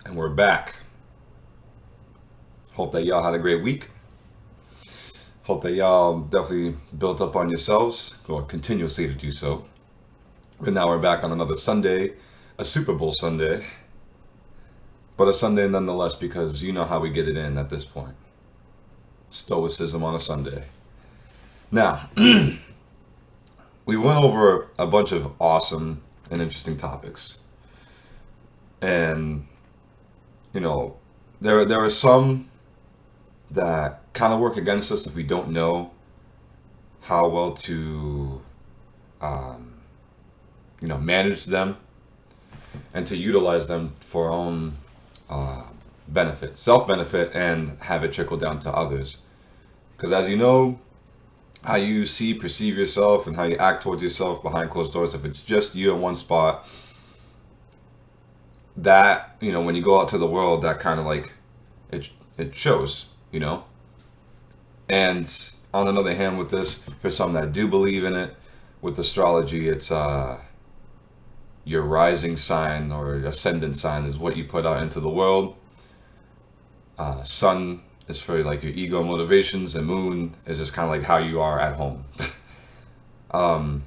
And we're back. Hope that y'all had a great week. Hope that y'all definitely built up on yourselves, or continuously to do so. And now we're back on another Sunday, a Super Bowl Sunday, but a Sunday nonetheless because you know how we get it in at this point. Stoicism on a Sunday. Now, we went over a bunch of awesome and interesting topics. And, you know, there are some that kind of work against us if we don't know how well to, um, manage them and to utilize them for our own uh, benefit, self-benefit, and have it trickle down to others. Because as you know, how you see, perceive yourself, and how you act towards yourself behind closed doors, if it's just you in one spot, that, when you go out to the world, that kind of like, it shows, And on another hand, with this, for some that do believe in it, with astrology, it's your rising sign or ascendant sign is what you put out into the world. Sun is for like your ego motivations, and moon is just kind of like how you are at home. um,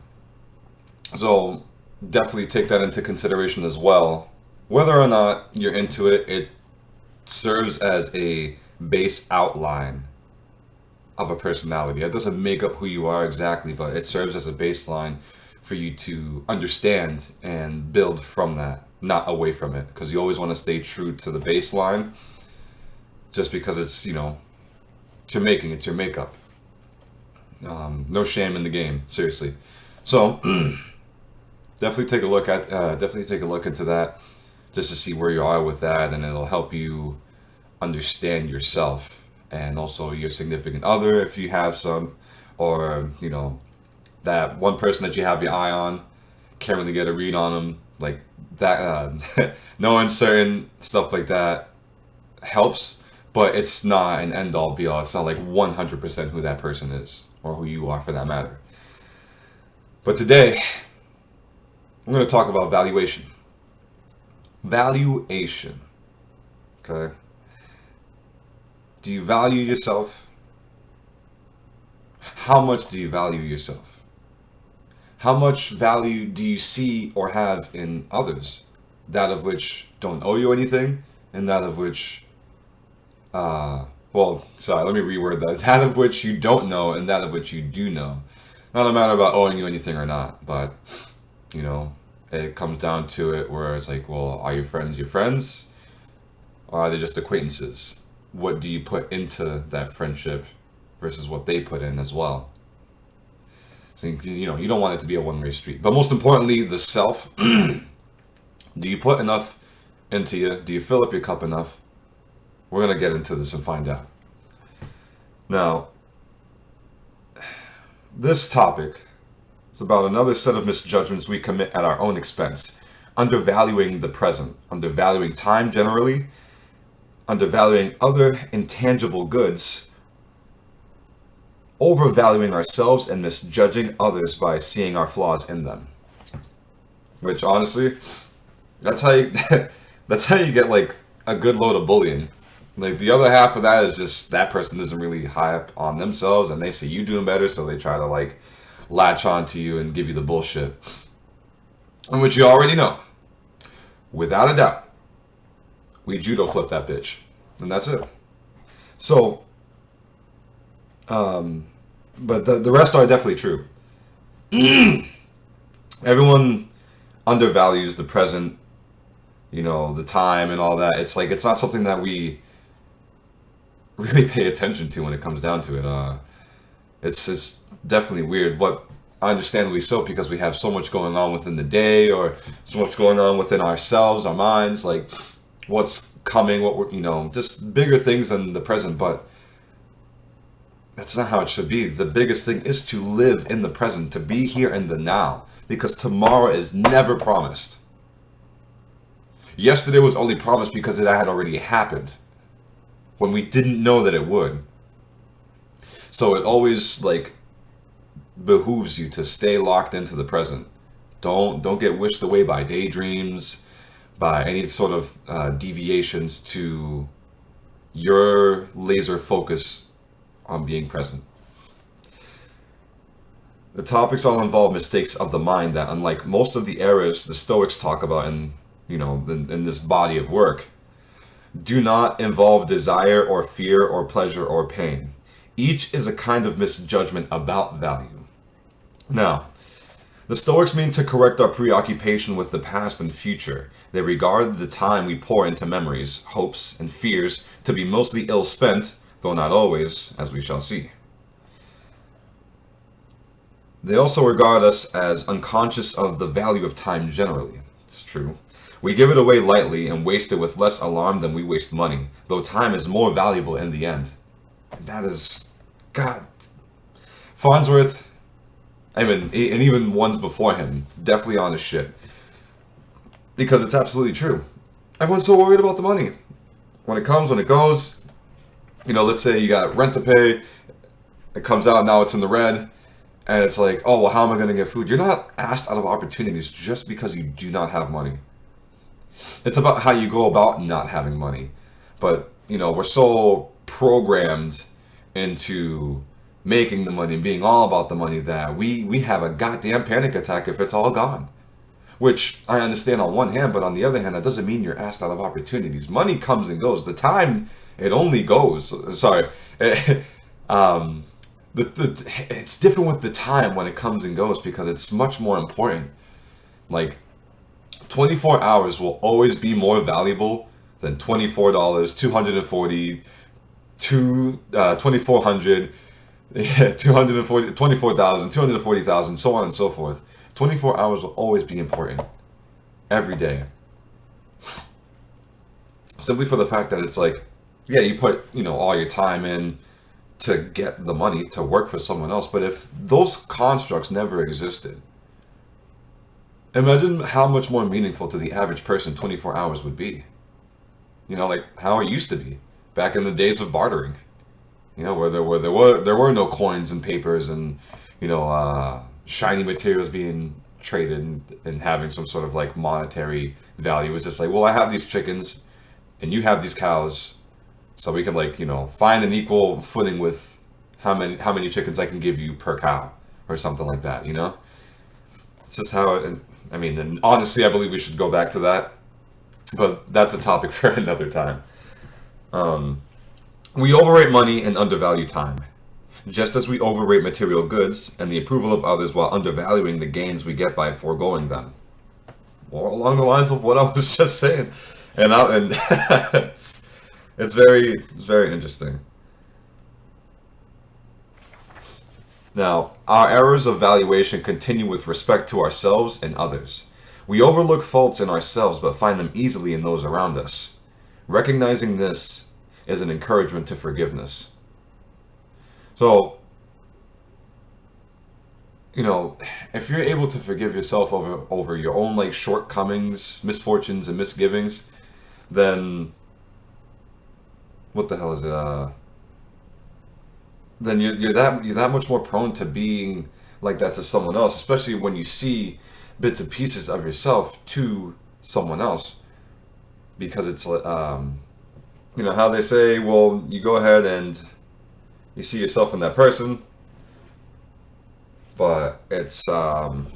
so definitely take that into consideration as well. Whether or not you're into it, it serves as a base outline of a personality. It doesn't make up who you are exactly, but it serves as a baseline for you to understand and build from that, not away from it. Because you always want to stay true to the baseline, just because it's, it's your making, it's your makeup. No shame in the game, seriously. So definitely take a look into that, just to see where you are with that, and it'll help you understand yourself and also your significant other if you have some, or that one person that you have your eye on, can't really get a read on them, like that. Knowing certain stuff like that helps, but it's not an end all be all. It's not like 100% who that person is, or who you are for that matter. But today I'm going to talk about valuation. Valuation. Okay. Do you value yourself? How much do you value yourself? How much value do you see or have in others? That of which don't owe you anything, and that of which, let me reword that. That of which you don't know, and that of which you do know. Not a matter about owing you anything or not, but, it comes down to it where it's like, well, are your friends your friends? Or are they just acquaintances? What do you put into that friendship versus what they put in as well? So, you don't want it to be a one-way street. But most importantly, the self. Do you put enough into you? Do you fill up your cup enough? We're going to get into this and find out. Now, this topic is about another set of misjudgments we commit at our own expense. Undervaluing the present, undervaluing time generally, undervaluing other intangible goods, overvaluing ourselves, and misjudging others by seeing our flaws in them. Which honestly, that's how you that's how you get like a good load of bullying. Like the other half of that is just that person isn't really high up on themselves, and they see you doing better, so they try to like latch on to you and give you the bullshit. And which you already know. Without a doubt. We judo flip that bitch. And that's it. So, but the rest are definitely true. Everyone undervalues the present, the time and all that. It's like, it's not something that we really pay attention to when it comes down to it. It's definitely weird, but understandably so, because we have so much going on within the day, or so much going on within ourselves, our minds, like what's coming, what we're, just bigger things than the present. But that's not how it should be. The biggest thing is to live in the present, to be here in the now, because tomorrow is never promised. Yesterday was only promised because it had already happened, when we didn't know that it would. So it always like behooves you to stay locked into the present. Don't get wished away by daydreams, by any sort of deviations to your laser focus on being present. The topics all involve mistakes of the mind that, unlike most of the errors the Stoics talk about in this body of work, do not involve desire or fear or pleasure or pain. Each is a kind of misjudgment about value. Now, the Stoics mean to correct our preoccupation with the past and future. They regard the time we pour into memories, hopes, and fears to be mostly ill spent, though not always, as we shall see. They also regard us as unconscious of the value of time generally. It's true. We give it away lightly and waste it with less alarm than we waste money, though time is more valuable in the end. That is, God, Farnsworth, and even ones before him, definitely on his shit. Because it's absolutely true. Everyone's so worried about the money. When it comes, when it goes, let's say you got rent to pay, it comes out, now it's in the red, and it's like, oh, well, how am I going to get food? You're not asked out of opportunities just because you do not have money. It's about how you go about not having money. But, we're so programmed into making the money and being all about the money that we have a goddamn panic attack if it's all gone. Which I understand on one hand, but on the other hand, that doesn't mean you're asked out of opportunities. Money comes and goes. The time, it only goes. Sorry. It's different with the time when it comes and goes because it's much more important. Like, 24 hours will always be more valuable than $24, $240, $2,400, 240, 24,000, 240,000, so on and so forth. 24 hours will always be important. Every day. Simply for the fact that it's like, yeah, you put, all your time in to get the money to work for someone else. But if those constructs never existed, imagine how much more meaningful to the average person 24 hours would be. Like how it used to be back in the days of bartering. Where there were no coins and papers and shiny materials being traded and having some sort of like monetary value. It's just like, well, I have these chickens and you have these cows, so we can find an equal footing with how many chickens I can give you per cow or something like that. It's just how it. And honestly, I believe we should go back to that, but that's a topic for another time. We overrate money and undervalue time, just as we overrate material goods and the approval of others while undervaluing the gains we get by foregoing them. More along the lines of what I was just saying, and it's very interesting. Now, our errors of valuation continue with respect to ourselves and others. We overlook faults in ourselves but find them easily in those around us. Recognizing this is an encouragement to forgiveness. So, if you're able to forgive yourself over your own shortcomings, misfortunes, and misgivings, then what the hell is it? Then you're that much more prone to being like that to someone else, especially when you see bits and pieces of yourself to someone else, because it's how they say, well, you go ahead and you see yourself in that person, but it's for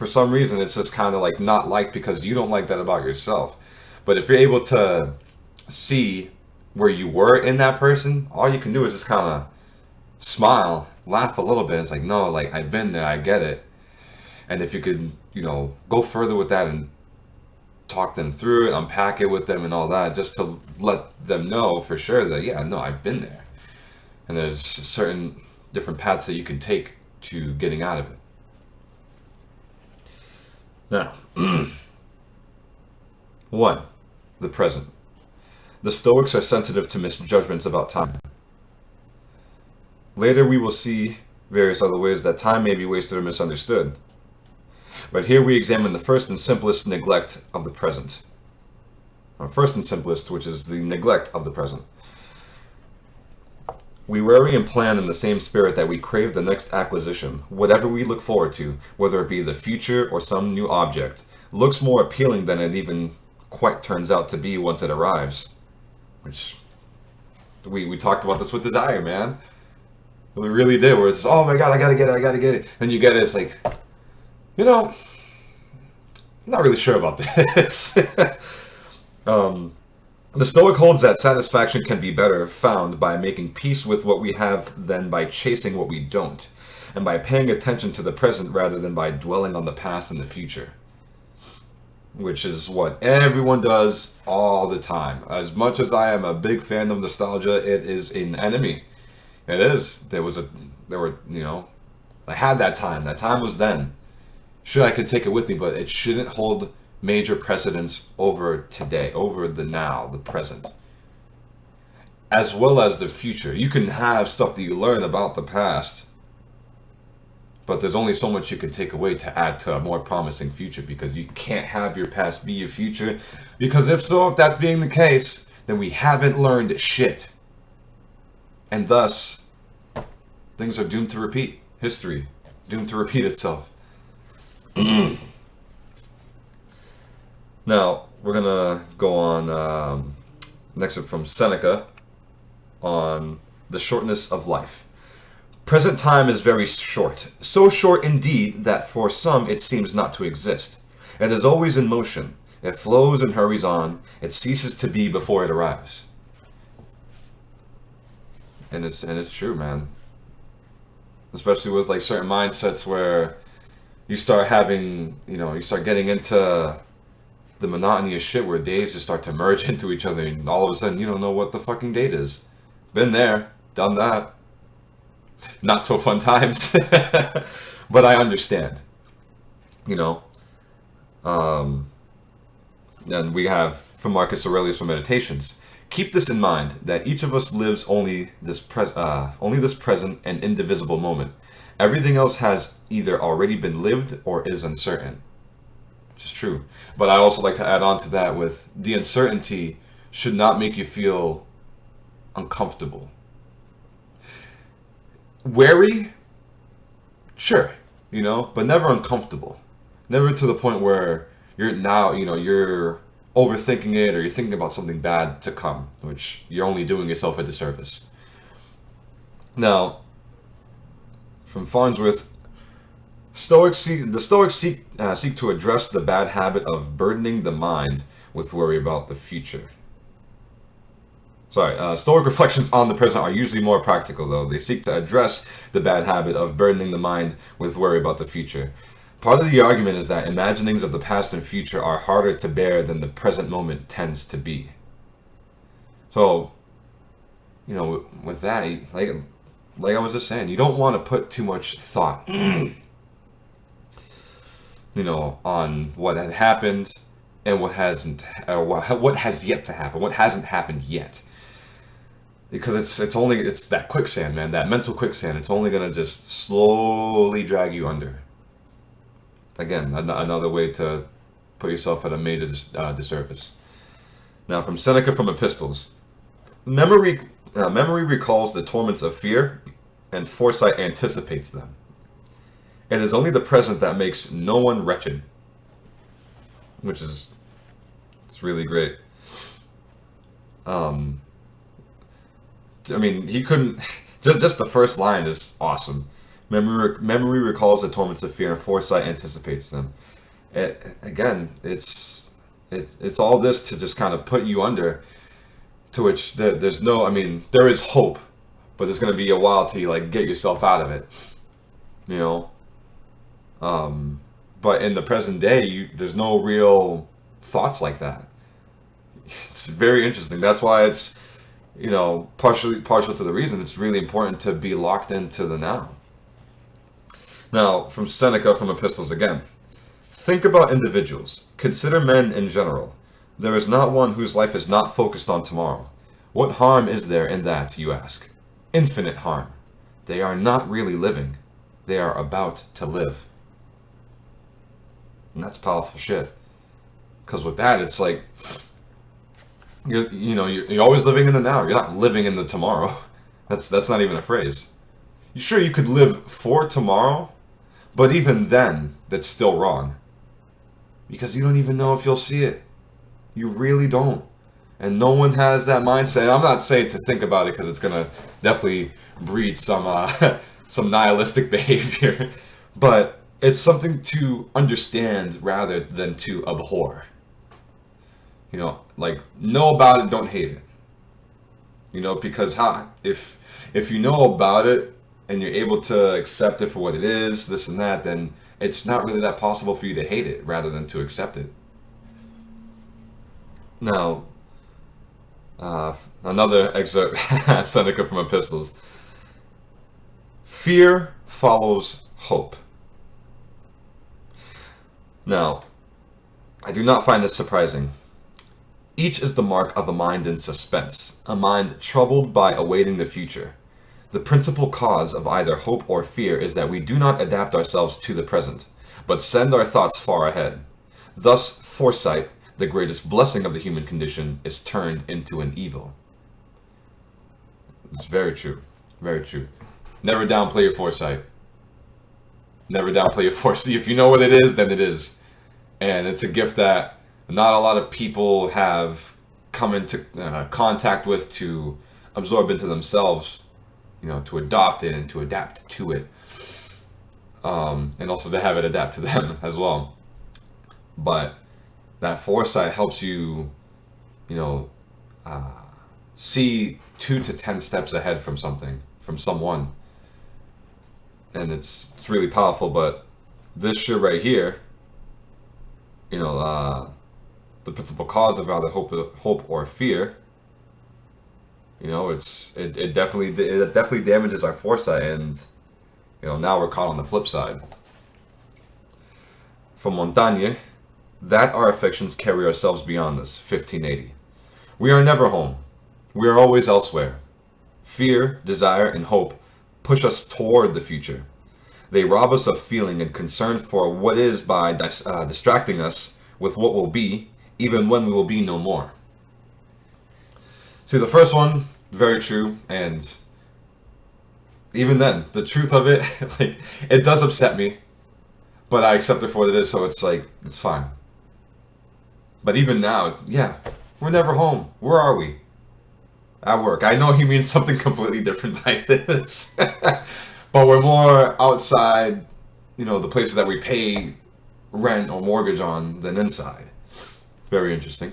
some reason it's just kind of not liked because you don't like that about yourself. But if you're able to see where you were in that person, all you can do is just kind of smile, laugh a little bit. It's like, no, I've been there, I get it. And if you could, go further with that and talk them through it, unpack it with them and all that, just to let them know for sure that, yeah, no, I've been there. And there's certain different paths that you can take to getting out of it. Now, 1. The present. The Stoics are sensitive to misjudgments about time. Later we will see various other ways that time may be wasted or misunderstood. But here we examine the first and simplest neglect of the present. Or first and simplest, which is the neglect of the present. We worry and plan in the same spirit that we crave the next acquisition, whatever we look forward to, whether it be the future or some new object. looks more appealing than it even quite turns out to be once it arrives. Which, we talked about this with Desire, man. We really did, where it's, oh my god, I gotta get it. And you get it, it's like, I'm not really sure about this. The Stoic holds that satisfaction can be better found by making peace with what we have than by chasing what we don't, and by paying attention to the present rather than by dwelling on the past and the future. Which is what everyone does all the time. As much as I am a big fan of nostalgia, it is an enemy. It is. I had that time. That time was then. Sure, I could take it with me, but it shouldn't hold major precedence over today, over the now, the present, as well as the future. You can have stuff that you learn about the past, but there's only so much you can take away to add to a more promising future, because you can't have your past be your future, because if that's being the case, then we haven't learned shit. And thus, things are doomed to repeat. History, doomed to repeat itself. Now, we're going to go on next up from Seneca on the shortness of life. Present time is very short, so short indeed that for some it seems not to exist. It is always in motion. It flows and hurries on. It ceases to be before it arrives. And it's true, man. Especially with like certain mindsets where you start having, you start getting into the monotony of shit where days just start to merge into each other, and all of a sudden you don't know what the fucking date is. Been there, done that. Not so fun times. But I understand. And we have from Marcus Aurelius from Meditations. Keep this in mind, that each of us lives only this present and indivisible moment. Everything else has either already been lived or is uncertain. Which is true. But I also like to add on to that with the uncertainty should not make you feel uncomfortable. Wary? Sure. But never uncomfortable. Never to the point where you're overthinking it, or you're thinking about something bad to come, which you're only doing yourself a disservice. Now, from Farnsworth, the Stoics seek to address the bad habit of burdening the mind with worry about the future. Stoic reflections on the present are usually more practical, though. They seek to address the bad habit of burdening the mind with worry about the future. Part of the argument is that imaginings of the past and future are harder to bear than the present moment tends to be. So, with that, like I was just saying, you don't want to put too much thought, on what had happened and what hasn't, what has yet to happen, what hasn't happened yet. Because it's that quicksand, man, that mental quicksand. It's only gonna just slowly drag you under. Again, another way to put yourself at a major disservice. Now, from Seneca from Epistles, memory recalls the torments of fear, and foresight anticipates them. It is only the present that makes no one wretched, it's really great. He couldn't. Just the first line is awesome. Memory recalls the torments of fear, and foresight anticipates them. It's all this to just kind of put you under, to which there's no. There is hope, but it's going to be a while till you get yourself out of it. But in the present day, there's no real thoughts like that. It's very interesting. That's why it's partial to the reason it's really important to be locked into the now. Now, from Seneca from Epistles again. Think about individuals. Consider men in general. There is not one whose life is not focused on tomorrow. What harm is there in that, you ask? Infinite harm. They are not really living. They are about to live. And that's powerful shit. Because with that, it's like, you're always living in the now. You're not living in the tomorrow. That's not even a phrase. Sure, you could live for tomorrow, but even then, that's still wrong. because you don't even know if you'll see it. You really don't. And no one has that mindset. I'm not saying to think about it because it's going to definitely breed some some nihilistic behavior, but it's something to understand rather than to abhor. Like, know about it, don't hate it. Because if you know about it and you're able to accept it for what it is, this and that, then it's not really that possible for you to hate it rather than to accept it. Now, another excerpt, Seneca from Epistles. Fear follows hope. Now, I do not find this surprising. Each is the mark of a mind in suspense, a mind troubled by awaiting the future. The principal cause of either hope or fear is that we do not adapt ourselves to the present, but send our thoughts far ahead. Thus, foresight, the greatest blessing of the human condition, is turned into an evil. It's very true. Very true. Never downplay your foresight. Never downplay your foresight. If you know what it is, then it is. And it's a gift that not a lot of people have come into contact with to absorb into themselves, to adopt it and to adapt to it. And also to have it adapt to them as well. But that foresight helps you, see 2 to 10 steps ahead from something, from someone. And it's really powerful. But this shit right here, the principal cause of either hope or fear, it definitely damages our foresight, and now we're caught on the flip side. From Montaigne, that our affections carry ourselves beyond this, 1580. We are never home. We are always elsewhere. Fear, desire, and hope push us toward the future. They rob us of feeling and concern for what is by distracting us with what will be, even when we will be no more. See, the first one, very true, and even then, the truth of it, it does upset me, but I accept it for what it is, so it's fine. But even now, yeah, we're never home. Where are we? At work. I know he means something completely different by this, but we're more outside, the places that we pay rent or mortgage on than inside. Very interesting.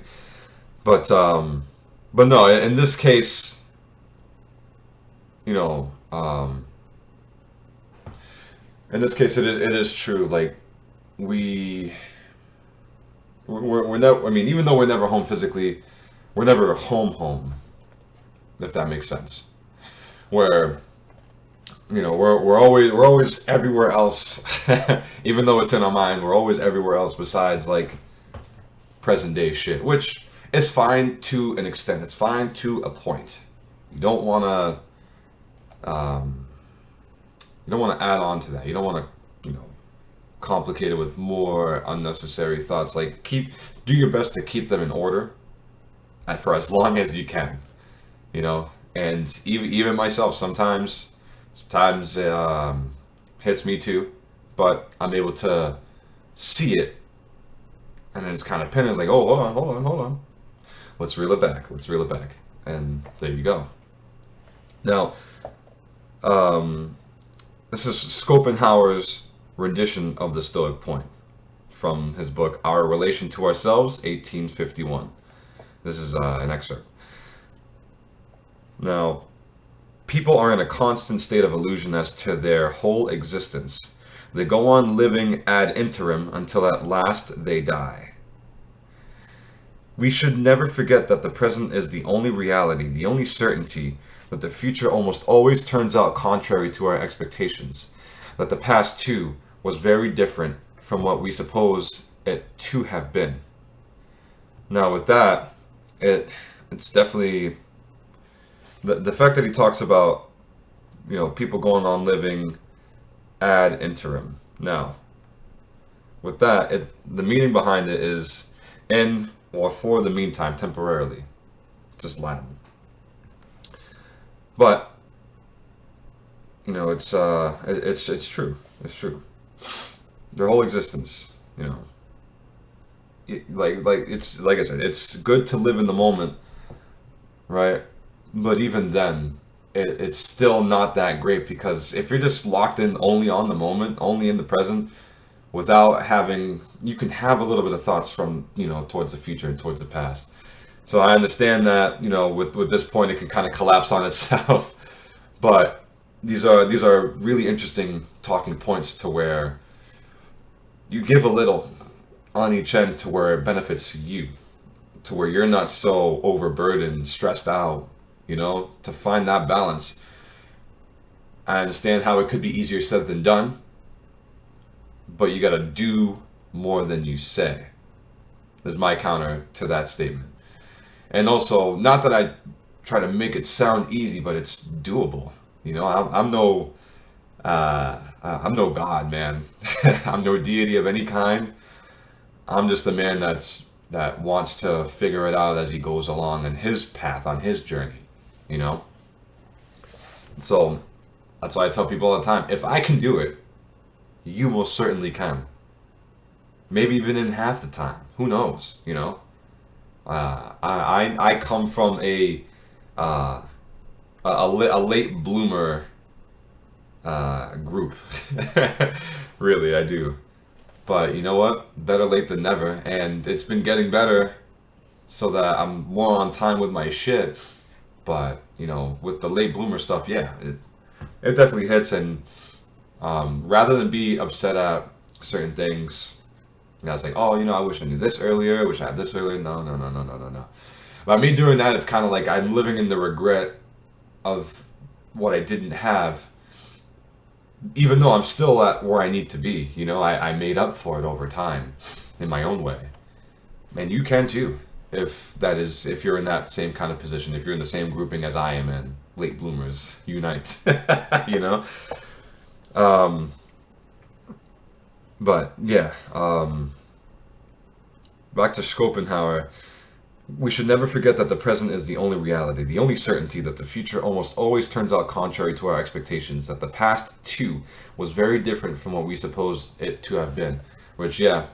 But no, in this case, in this case it is true. Like, we're never, even though we're never home physically, we're never home, if that makes sense. Where we're always everywhere else. Even though it's in our mind, we're always everywhere else besides present day shit, which is fine to an extent. It's fine to a point. You don't want to add on to that. You don't want to complicate it with more unnecessary thoughts. Do your best to keep them in order for as long as you can. And even myself sometimes hits me too, but I'm able to see it, and then it's kind of pinning. It's like, oh, hold on. Let's reel it back. And there you go. Now, this is Schopenhauer's rendition of the Stoic point from his book, Our Relation to Ourselves, 1851. This is an excerpt. Now, people are in a constant state of illusion as to their whole existence. They go on living ad interim until at last they die. We should never forget that the present is the only reality, the only certainty, that the future almost always turns out contrary to our expectations, that the past too was very different from what we suppose it to have been. Now with that, it's definitely the fact that he talks about people going on living ad interim. Now with that, the meaning behind it is in or for the meantime, temporarily, just Latin. But it's true. It's true. Their whole existence, like it's like I said, it's good to live in the moment, right? But even then, it's still not that great, because if you're just locked in only on the moment, only in the present, without having, you can have a little bit of thoughts from, towards the future and towards the past. So I understand that, with this point, it can kind of collapse on itself. But these are really interesting talking points, to where you give a little on each end to where it benefits you, to where you're not so overburdened, stressed out, to find that balance. I understand how it could be easier said than done, but you got to do more than you say, is my counter to that statement. And also, not that I try to make it sound easy, but it's doable. I'm no god, man. I'm no deity of any kind. I'm just a man that wants to figure it out as he goes along on his path, on his journey. You know. So that's why I tell people all the time: if I can do it, you most certainly can. Maybe even in half the time. Who knows? I come from a late bloomer group. Really, I do. But you know what? Better late than never. And it's been getting better, so that I'm more on time with my shit. But, with the late bloomer stuff, yeah, it definitely hits. And rather than be upset at certain things, I was like, oh, I wish I knew this earlier. I wish I had this earlier. No, no, no, no, no, no, no. By me doing that, it's kind of like I'm living in the regret of what I didn't have, even though I'm still at where I need to be. I made up for it over time in my own way. And you can too, if you're in that same kind of position, if you're in the same grouping as I am in. Late bloomers unite. But yeah, back to Schopenhauer. We should never forget that the present is the only reality, the only certainty, that the future almost always turns out contrary to our expectations, that the past, too, was very different from what we supposed it to have been. Which, yeah,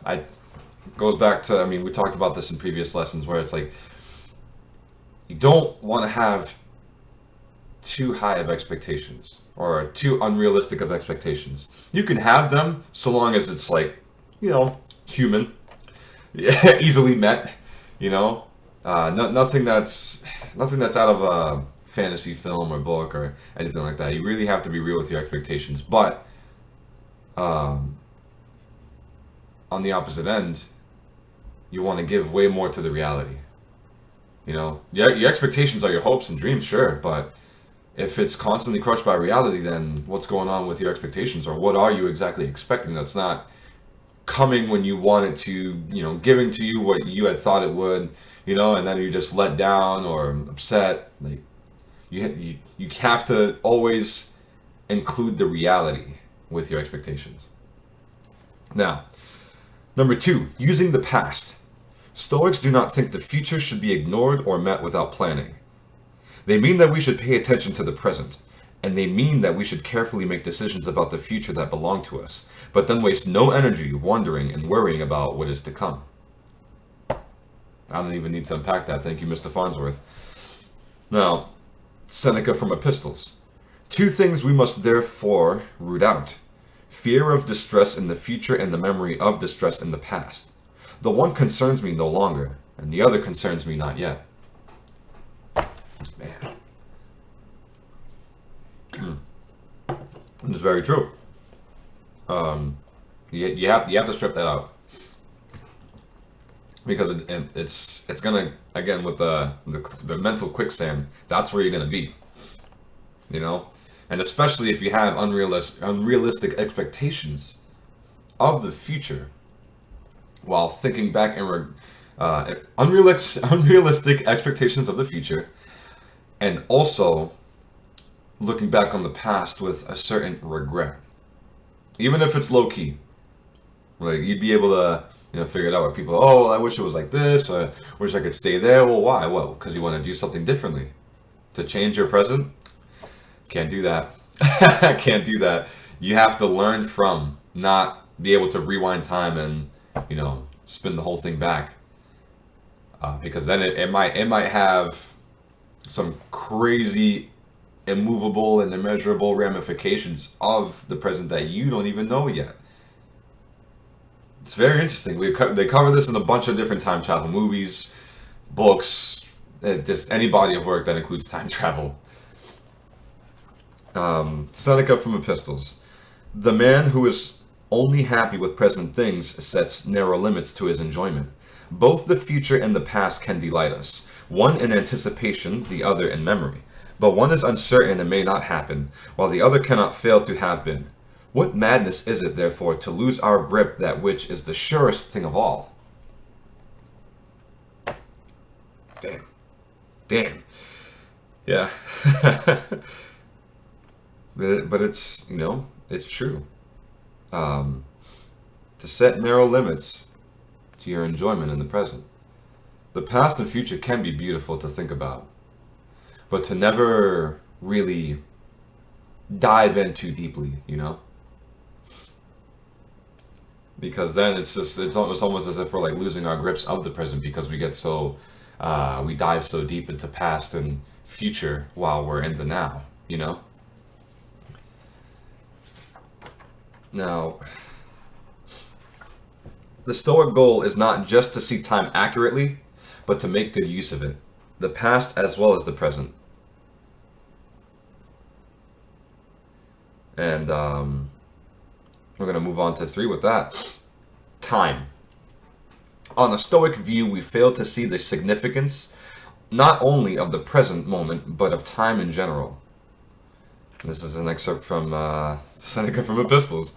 goes back to, we talked about this in previous lessons, where it's like, you don't want to have too high of expectations, or too unrealistic of expectations. You can have them, so long as it's like, human, easily met, nothing that's out of a fantasy film or book or anything like that. You really have to be real with your expectations. But on the opposite end, you want to give way more to the reality. Your expectations are your hopes and dreams, sure, but if it's constantly crushed by reality, then what's going on with your expectations, or what are you exactly expecting that's not coming when you want it to, giving to you what you had thought it would, and then you're just let down or upset. Like, you have to always include the reality with your expectations. Now, number 2, using the past. Stoics do not think the future should be ignored or met without planning. They mean that we should pay attention to the present, and they mean that we should carefully make decisions about the future that belong to us, but then waste no energy wondering and worrying about what is to come. I don't even need to unpack that. Thank you, Mr. Farnsworth. Now, Seneca from Epistles. 2 things we must therefore root out: fear of distress in the future and the memory of distress in the past. The one concerns me no longer, and the other concerns me not yet. Man. It's very true. You have to strip that out, because it's gonna, again, with the mental quicksand, that's where you're gonna be, and especially if you have unrealistic expectations of the future, while thinking back in unrealistic expectations of the future, and also looking back on the past with a certain regret, even if it's low key. Like, you'd be able to, figure it out with people. Oh, well, I wish it was like this, or wish I could stay there. Well, why? Well, because you want to do something differently to change your present. Can't do that. Can't do that. You have to learn from, not be able to rewind time and, spin the whole thing back, because then it might have some crazy, immovable and immeasurable ramifications of the present that you don't even know yet. It's very interesting. They cover this in a bunch of different time travel movies, books, just any body of work that includes time travel. Seneca from Epistles. The man who is only happy with present things sets narrow limits to his enjoyment. Both the future and the past can delight us, one in anticipation, the other in memory. But one is uncertain and may not happen, while the other cannot fail to have been. What madness is it, therefore, to lose our grip that which is the surest thing of all? Damn. Damn. Yeah. But it's, it's true. To set narrow limits to your enjoyment in the present. The past and future can be beautiful to think about, but to never really dive in too deeply. Because then it's almost as if we're like losing our grips of the present because we get we dive so deep into past and future while we're in the now. Now, the Stoic goal is not just to see time accurately, but to make good use of it, the past as well as the present. And we're going to move on to 3 with that. Time. On a Stoic view, we fail to see the significance not only of the present moment, but of time in general. This is an excerpt from Seneca from Epistles.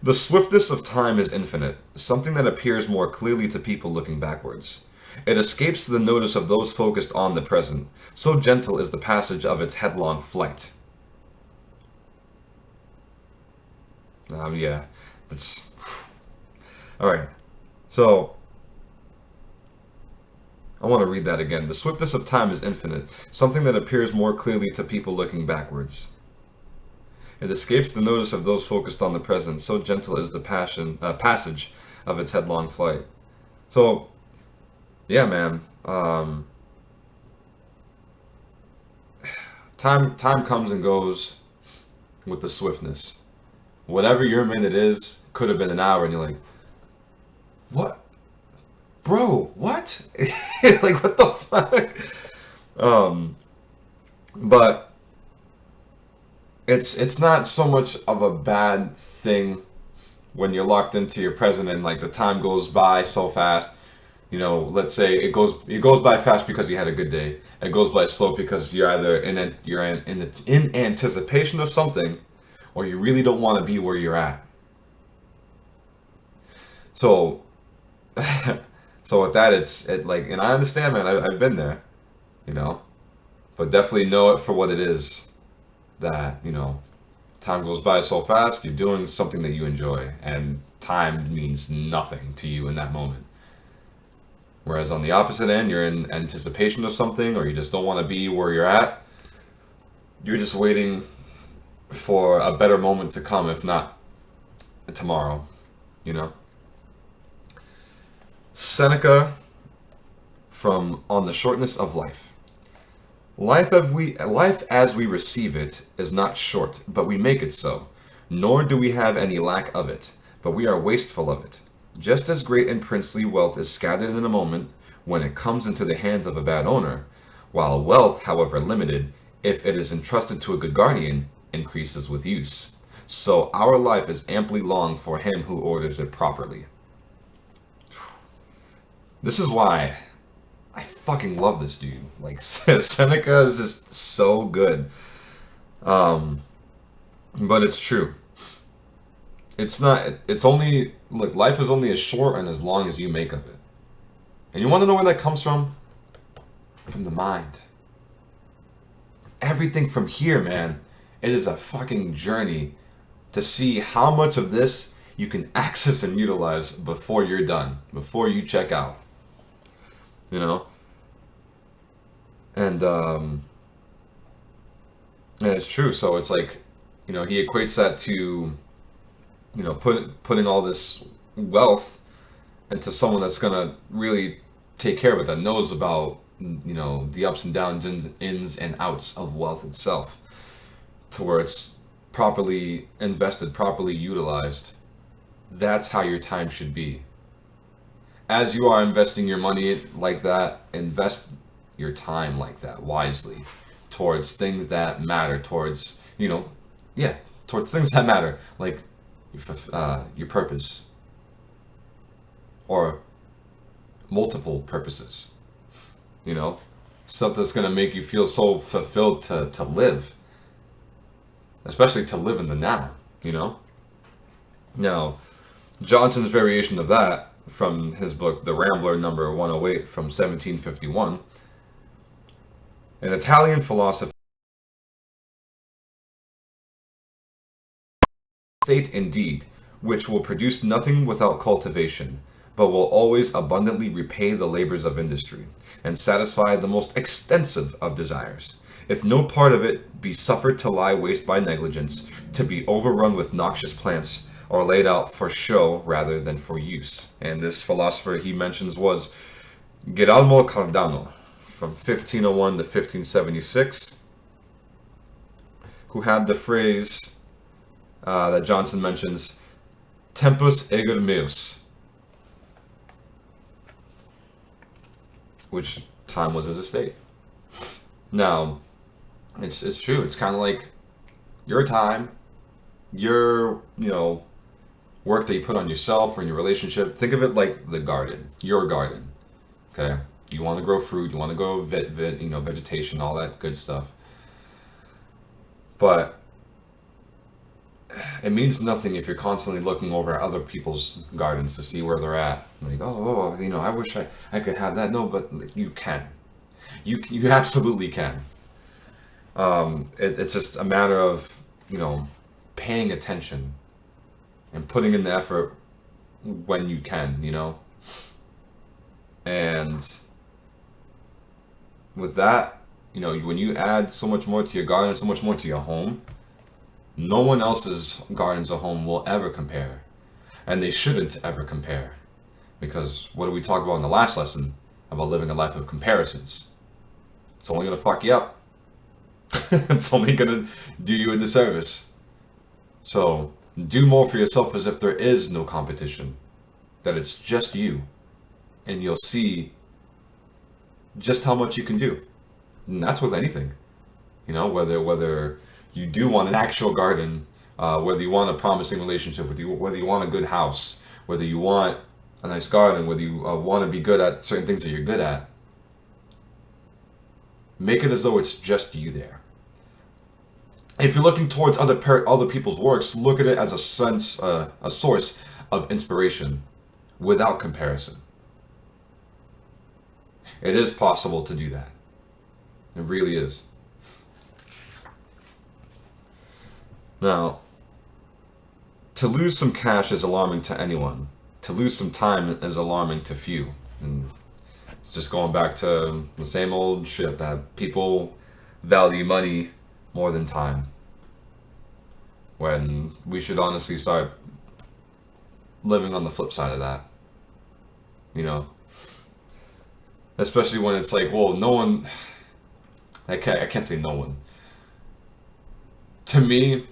The swiftness of time is infinite, something that appears more clearly to people looking backwards. It escapes the notice of those focused on the present. So gentle is the passage of its headlong flight. Yeah, that's... Alright, so... I want to read that again. The swiftness of time is infinite, something that appears more clearly to people looking backwards. It escapes the notice of those focused on the present. So gentle is the passage of its headlong flight. So, yeah, man. Time comes and goes with the swiftness. Whatever your minute is, could have been an hour, and you're like, what? Bro, what? Like, what the fuck? But it's not so much of a bad thing when you're locked into your present and like the time goes by so fast. Let's say it goes by fast because you had a good day. It goes by slow because you're either in anticipation of something, or you really don't want to be where you're at. So, so with that, and I understand, man. I've been there, but definitely know it for what it is. That time goes by so fast. You're doing something that you enjoy, and time means nothing to you in that moment. Whereas on the opposite end, you're in anticipation of something, or you just don't want to be where you're at. You're just waiting for a better moment to come, if not tomorrow. Seneca from On the Shortness of Life. Life as we receive it is not short, but we make it so. Nor do we have any lack of it, but we are wasteful of it. Just as great and princely wealth is scattered in a moment when it comes into the hands of a bad owner, while wealth, however limited, if it is entrusted to a good guardian, increases with use. So our life is amply long for him who orders it properly. This is why I fucking love this dude. Like, Seneca is just so good. But it's true. Look, life is only as short and as long as you make of it. And you want to know where that comes from? From the mind. Everything from here, man. It is a fucking journey to see how much of this you can access and utilize before you're done, before you check out. And it's true. So it's like, he equates that to, putting all this wealth into someone that's gonna really take care of it, that knows about, the ups and downs, ins and outs of wealth itself, to where it's properly invested, properly utilized. That's how your time should be. As you are investing your money like that, invest your time like that wisely towards things that matter, towards, yeah, towards things that matter, like your purpose or multiple purposes, you know, stuff that's going to make you feel so fulfilled to live, especially to live in the now, you know? Now, Johnson's variation of that from his book, The Rambler, number 108 from 1751, an Italian philosopher, state indeed, which will produce nothing without cultivation, but will always abundantly repay the labors of industry, and satisfy the most extensive of desires, if no part of it be suffered to lie waste by negligence, to be overrun with noxious plants, or laid out for show rather than for use. And this philosopher he mentions was Girolamo Cardano, from 1501 to 1576, who had the phrase that Johnson mentions, tempus eger meus, which time was his estate. Now, it's true. It's kind of like your time, your, work that you put on yourself or in your relationship. Think of it like the garden, your garden. Okay? You want to grow fruit, you want to grow vegetation, all that good stuff. But it means nothing if you're constantly looking over at other people's gardens to see where they're at. Like, I wish I could have that. No, but you can. You absolutely can. It's just a matter of, paying attention and putting in the effort when you can, And with that, when you add so much more to your garden, so much more to your home, no one else's gardens or home will ever compare. And they shouldn't ever compare. Because what did we talk about in the last lesson? About living a life of comparisons. It's only going to fuck you up. It's only going to do you a disservice. So, do more for yourself as if there is no competition. That it's just you. And you'll see just how much you can do. And that's with anything. Whether you do want an actual garden, whether you want a promising relationship, whether you want a good house, whether you want a nice garden, whether you want to be good at certain things that you're good at, make it as though it's just you there. If you're looking towards other people's works, look at it as a source of inspiration without comparison. It is possible to do that. It really is. Now, to lose some cash is alarming to anyone. To lose some time is alarming to few. And it's just going back to the same old shit that people value money more than time. When we should honestly start living on the flip side of that. Especially when it's like, well, no one, I can't say no one. To me,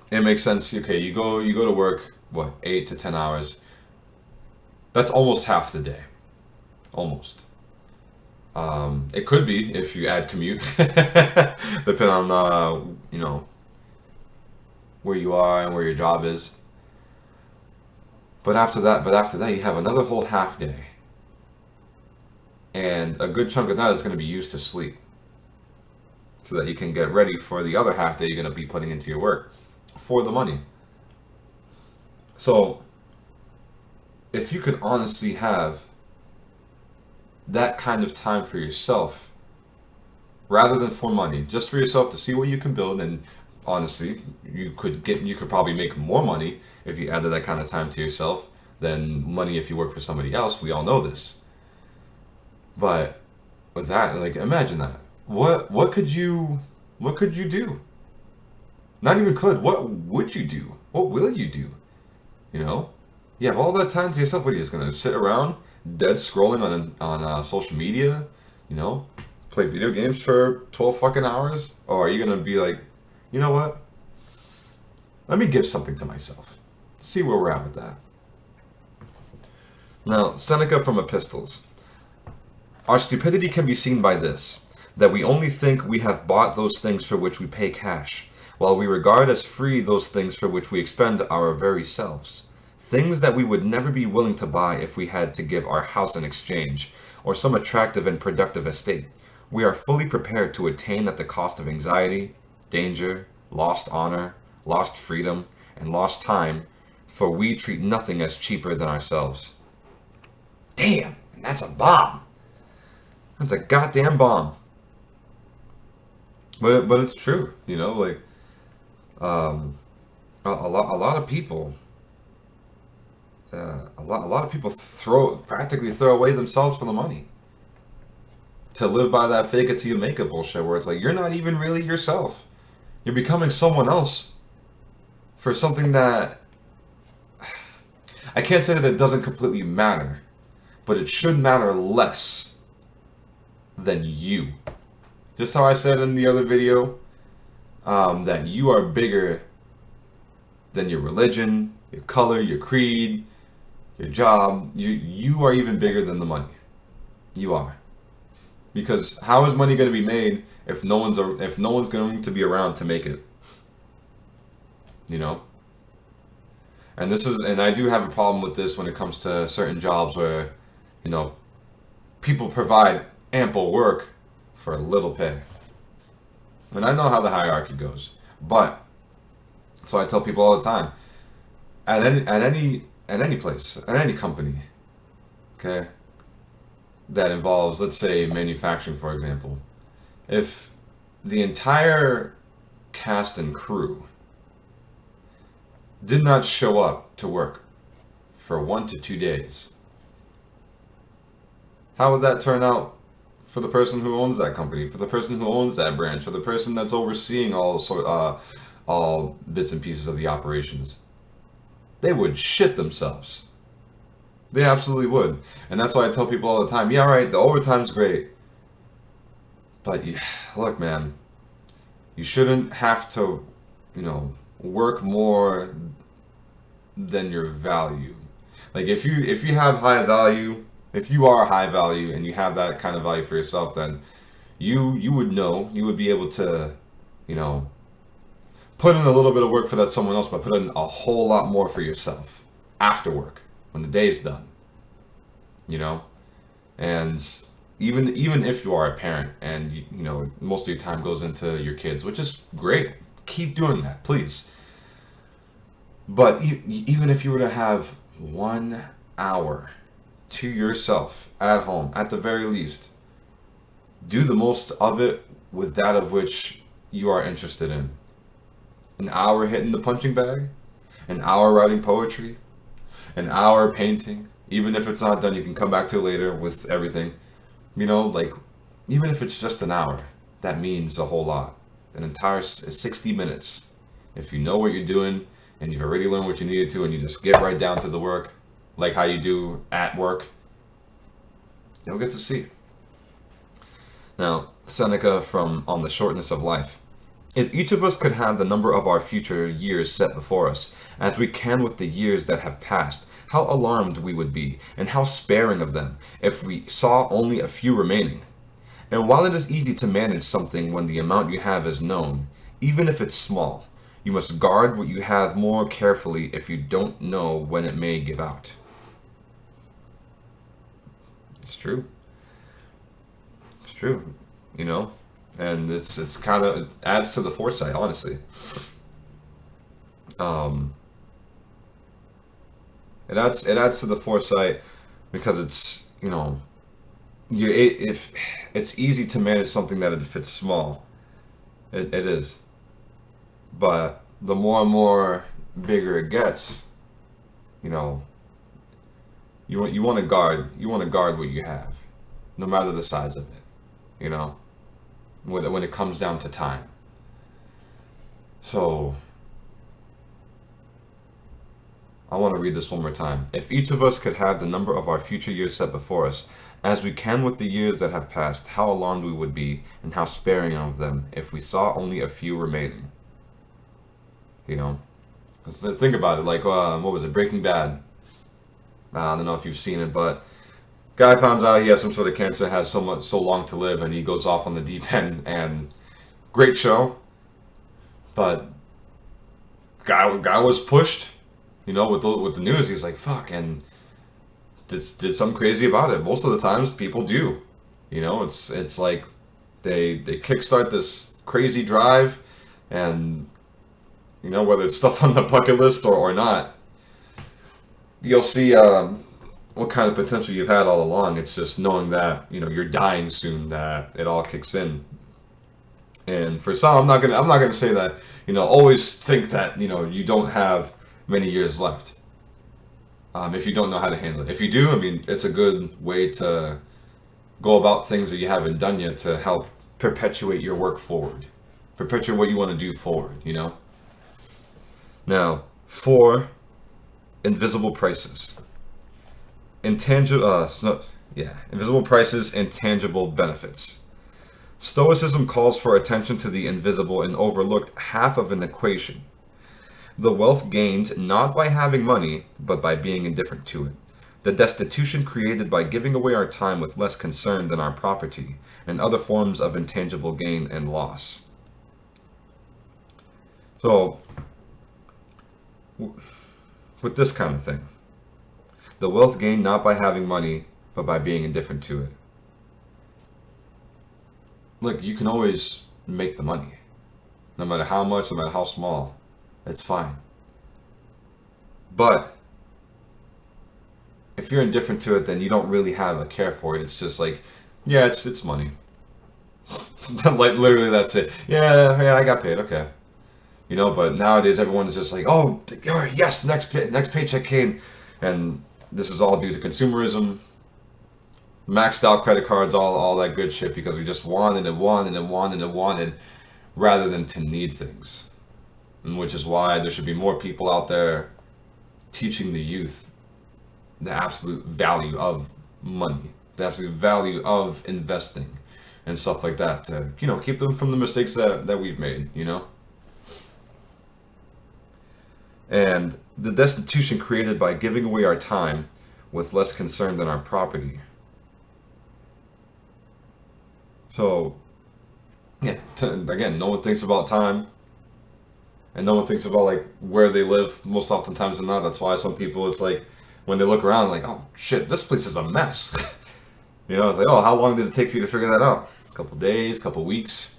it makes sense. Okay, you go to work, 8 to 10 hours. That's almost half the day. Almost. It could be if you add commute, depending on where you are and where your job is. But after that, you have another whole half day, and a good chunk of that is going to be used to sleep, so that you can get ready for the other half day you're going to be putting into your work for the money. So, if you could honestly have that kind of time for yourself, rather than for money, just for yourself to see what you can build, and honestly, you could probably make more money if you added that kind of time to yourself than money if you work for somebody else. We all know this. But with that, imagine that. What could you do? Not even could. What would you do? What will you do? You have all that time to yourself. What are you just gonna sit around, dead scrolling on social media? You know, play video games for 12 fucking hours? Or are you gonna be like, you know what? Let me give something to myself. See where we're at with that. Now, Seneca from Epistles. Our stupidity can be seen by this, that we only think we have bought those things for which we pay cash, while we regard as free those things for which we expend our very selves. Things that we would never be willing to buy if we had to give our house in exchange, or some attractive and productive estate. We are fully prepared to attain at the cost of anxiety, danger, lost honor, lost freedom, and lost time, for we treat nothing as cheaper than ourselves. Damn, and that's a bomb. That's a goddamn bomb. But it's true, you know, like a lot of people a lot of people practically throw away themselves for the money to live by that fake it till you make it bullshit, where it's like you're not even really yourself. You're becoming someone else for something that I can't say that it doesn't completely matter, but it should matter less than you. Just how I said in the other video, that you are bigger than your religion, your color, your creed, your job. You are even bigger than the money. You are. Because how is money going to be made if no one's going to be around to make it? You know? And I do have a problem with this when it comes to certain jobs where, you know, people provide ample work for a little pay. And I know how the hierarchy goes, but so I tell people all the time, at any place, at any company, okay, that involves, let's say, manufacturing, for example, if the entire cast and crew did not show up to work for 1 to 2 days, how would that turn out for the person who owns that company, for the person who owns that branch, for the person that's overseeing all bits and pieces of the operations? They would shit themselves. They absolutely would. And that's why I tell people all the time, yeah, right, the overtime's great. But look, man, you shouldn't have to, you know, work more than your value. Like if you have high value, if you are high value and you have that kind of value for yourself, then you would know, you would be able to, you know, put in a little bit of work for that someone else, but put in a whole lot more for yourself after work when the day's done. You know? And even if you are a parent and you know most of your time goes into your kids, which is great, keep doing that, please. But even if you were to have 1 hour to yourself at home, at the very least, do the most of it with that of which you are interested in. An hour hitting the punching bag, an hour writing poetry, an hour painting. Even if it's not done, you can come back to it later with everything. You know, like, even if it's just an hour, that means a whole lot. An entire 60 minutes. If you know what you're doing and you've already learned what you needed to and you just get right down to the work, like how you do at work, you'll get to see. Now, Seneca from On the Shortness of Life. If each of us could have the number of our future years set before us, as we can with the years that have passed, how alarmed we would be, and how sparing of them, if we saw only a few remaining. And while it is easy to manage something when the amount you have is known, even if it's small, you must guard what you have more carefully if you don't know when it may give out. It's true. It's true, you know? And it's kind of, it adds to the foresight, honestly. It adds to the foresight because it's, you know, if it's easy to manage something that if it's small, it is. But the more and more bigger it gets, you know, you want to guard what you have, no matter the size of it, you know, when it comes down to time. So I want to read this one more time. If each of us could have the number of our future years set before us, as we can with the years that have passed, how alarmed we would be, and how sparing of them, if we saw only a few remaining. You know? Think about it, like, what was it, Breaking Bad? I don't know if you've seen it, but guy finds out he has some sort of cancer, has so long to live, and he goes off on the deep end, and great show, but guy was pushed, with the news. He's like, fuck, and did something crazy about it. Most of the times people do. It's like they kickstart this crazy drive, and whether it's stuff on the bucket list or not, you'll see what kind of potential you've had all along. It's just knowing that you're dying soon, that it all kicks in. And for some, I'm not gonna say that always think that you don't have many years left. If you don't know how to handle it. If you do, I mean, it's a good way to go about things that you haven't done yet to help perpetuate your work forward, perpetuate what you want to do forward. Now, 4, invisible prices. Invisible prices and tangible benefits. Stoicism calls for attention to the invisible and overlooked half of an equation. The wealth gained not by having money, but by being indifferent to it. The destitution created by giving away our time with less concern than our property, and other forms of intangible gain and loss. So, with this kind of thing, the wealth gained not by having money, but by being indifferent to it. Look, you can always make the money. No matter how much, no matter how small. It's fine. But if you're indifferent to it, then you don't really have a care for it. It's just like, yeah, it's money. Like, literally, that's it. Yeah, I got paid, okay. But nowadays everyone is just like, oh, yes, next paycheck came. And this is all due to consumerism, maxed out credit cards, all that good shit, because we just wanted and wanted and wanted and wanted, rather than to need things. And which is why there should be more people out there teaching the youth the absolute value of money, the absolute value of investing and stuff like that, to keep them from the mistakes that we've made. And the destitution created by giving away our time with less concern than our property. So, yeah, again, no one thinks about time, and no one thinks about like where they live most oftentimes than not. That's why some people, it's like when they look around, like, oh shit, this place is a mess. It's like, oh, how long did it take for you to figure that out? A couple days, couple weeks,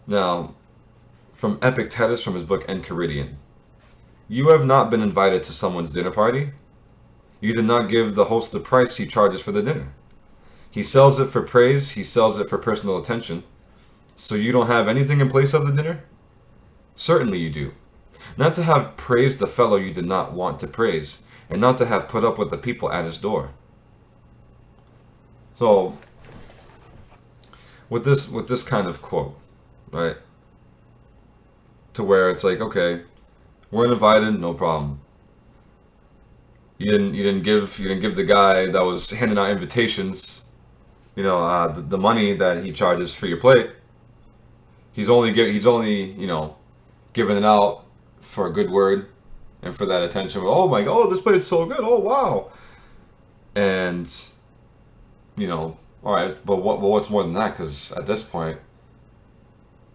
Now, from Epictetus, from his book Enchiridion. You have not been invited to someone's dinner party. You did not give the host the price he charges for the dinner. He sells it for praise, he sells it for personal attention. So you don't have anything in place of the dinner? Certainly you do. Not to have praised the fellow you did not want to praise, and not to have put up with the people at his door. So, with this kind of quote, right? To where it's like, okay, we're invited, no problem. You didn't give the guy that was handing out invitations, the money that he charges for your plate. He's only giving it out for a good word and for that attention. Oh my God, this plate's so good. Oh wow. And all right, but what's more than that? Because at this point,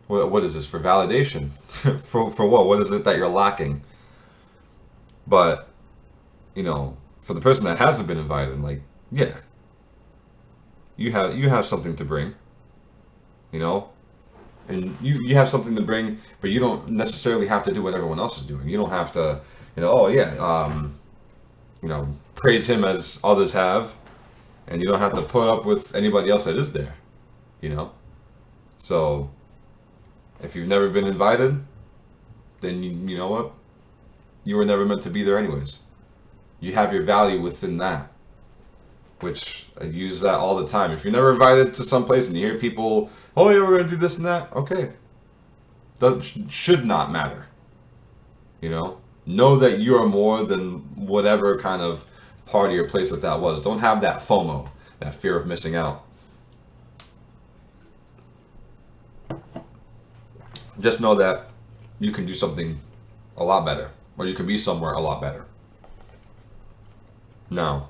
what is this, for validation? for what? What is it that you're lacking? But for the person that hasn't been invited, like, yeah, you have something to bring, and you have something to bring, but you don't necessarily have to do what everyone else is doing. You don't have to, praise him as others have, and you don't have to put up with anybody else that is there, So, if you've never been invited, then you know what? You were never meant to be there anyways. You have your value within that, which I use that all the time. If you're never invited to some place and you hear people, oh yeah, we're going to do this and that, okay. That should not matter. You know that you are more than whatever kind of party or place that was. Don't have that FOMO, that fear of missing out. Just know that you can do something a lot better, or you can be somewhere a lot better. Now,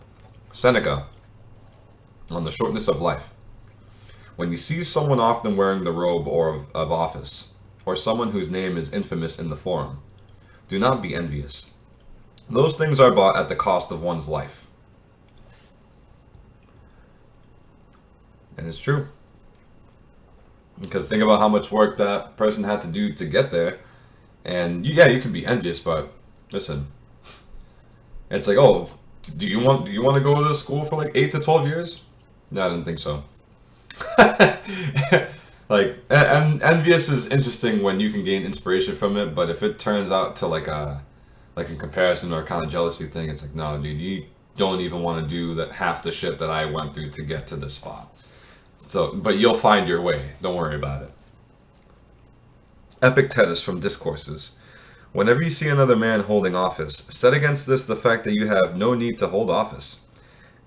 Seneca, on the shortness of life. When you see someone often wearing the robe of office, or someone whose name is infamous in the forum, do not be envious. Those things are bought at the cost of one's life. And it's true. Because think about how much work that person had to do to get there. And yeah, you can be envious, but listen, it's like, oh, do you want to go to school for like 8 to 12 years? No, I didn't think so. Like, and envious is interesting when you can gain inspiration from it, but if it turns out to like a comparison or a kind of jealousy thing, it's like, no, dude, you don't even want to do that half the shit that I went through to get to this spot. So, but you'll find your way. Don't worry about it. Epictetus from Discourses. Whenever you see another man holding office, set against this the fact that you have no need to hold office.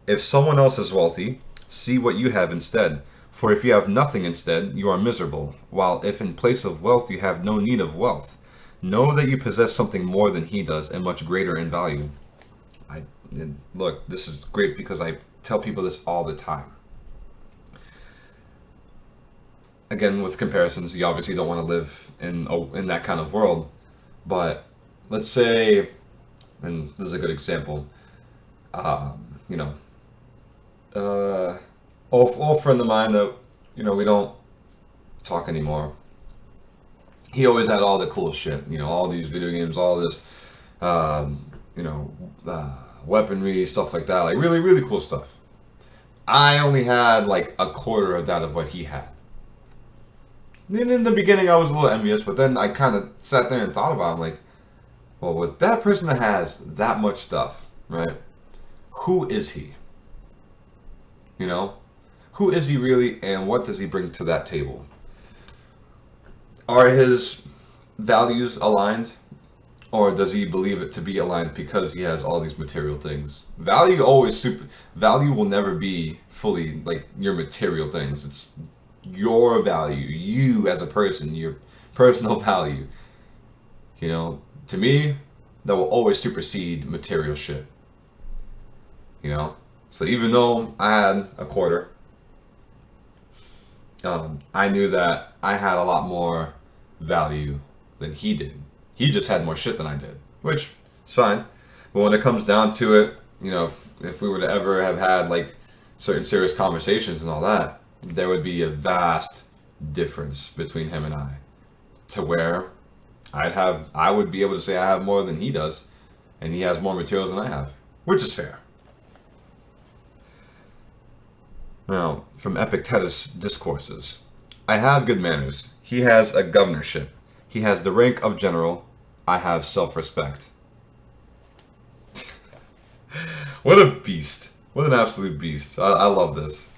If someone else is wealthy, see what you have instead. For if you have nothing instead, you are miserable, while if in place of wealth you have no need of wealth, know that you possess something more than he does and much greater in value. And look, this is great because I tell people this all the time. Again, with comparisons, you obviously don't want to live in that kind of world, but let's say, and this is a good example, you know, old friend of mine that, we don't talk anymore. He always had all the cool shit, all these video games, all this, weaponry, stuff like that, like really, really cool stuff. I only had like a quarter of that of what he had. And in the beginning, I was a little envious, but then I kind of sat there and thought about it. I'm like, well, with that person that has that much stuff, right? Who is he? Who is he really, and what does he bring to that table? Are his values aligned, or does he believe it to be aligned because he has all these material things? Value will never be fully like your material things. It's your value, you as a person, your personal value. To me, that will always supersede material shit. So even though I had a quarter, I knew that I had a lot more value than he did. He just had more shit than I did, which is fine. But when it comes down to it, if we were to ever have had like certain serious conversations and all that, there would be a vast difference between him and I, to where I would be able to say I have more than he does, and he has more materials than I have, which is fair. Now, from Epictetus Discourses. I have good manners. He has a governorship. He has the rank of general. I have self-respect. What a beast. What an absolute beast. I love this.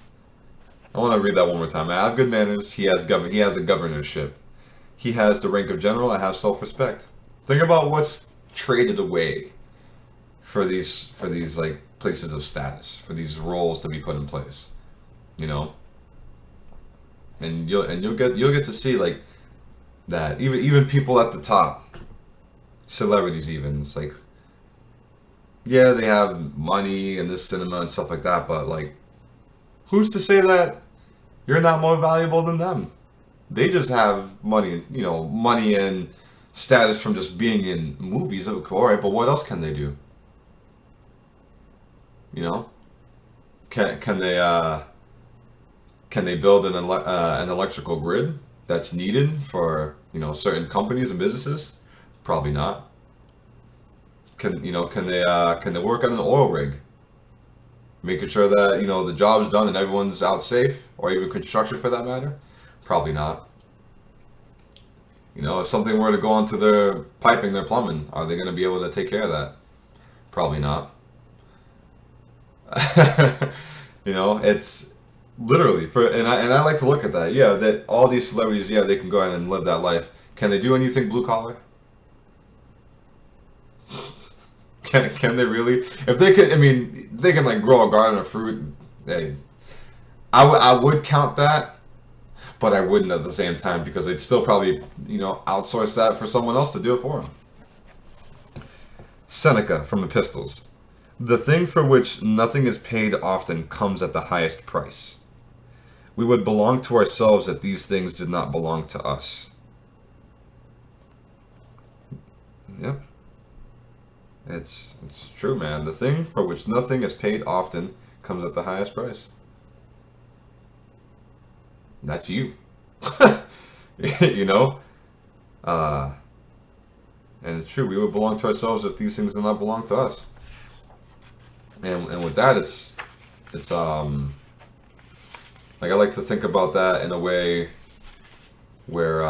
I want to read that one more time. I have good manners. He has a governorship. He has the rank of general. I have self-respect. Think about what's traded away for these like places of status, for these roles to be put in place. And you'll get to see like that even people at the top, celebrities even, it's like, yeah, they have money and this cinema and stuff like that, but like, who's to say that you're not more valuable than them? They just have money, money and status from just being in movies. Okay, all right, but what else can they do? Can they build an electrical grid that's needed for certain companies and businesses? Probably not. Can they work on an oil rig, making sure that the job's done and everyone's out safe, or even construction for that matter? Probably not. If something were to go onto their piping, their plumbing, are they going to be able to take care of that? Probably not. It's literally and I like to look at that. Yeah, that all these celebrities, yeah, they can go ahead and live that life. Can they do anything blue collar? Can they really? If they can, I mean, they can like grow a garden of fruit. Hey, I would count that, but I wouldn't at the same time because they'd still probably, outsource that for someone else to do it for them. Seneca from Epistles. The thing for which nothing is paid often comes at the highest price. We would belong to ourselves if these things did not belong to us. Yep. It's true, man. The thing for which nothing is paid often comes at the highest price. That's you. you know? And it's true, we would belong to ourselves if these things did not belong to us. And with that, it's like I like to think about that in a way where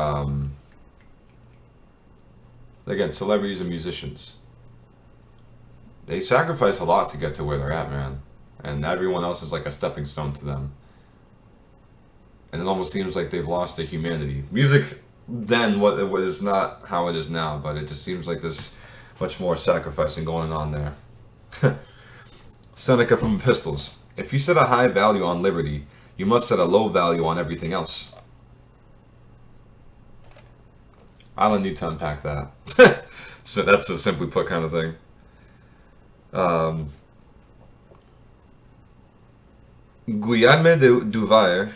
again, celebrities and musicians, they sacrifice a lot to get to where they're at, man. And everyone else is like a stepping stone to them. And it almost seems like they've lost their humanity. Music then what it was not how it is now, but it just seems like there's much more sacrificing going on there. Seneca from Epistles. If you set a high value on liberty, you must set a low value on everything else. I don't need to unpack that. So that's a simply put kind of thing. Guillaume de Duvair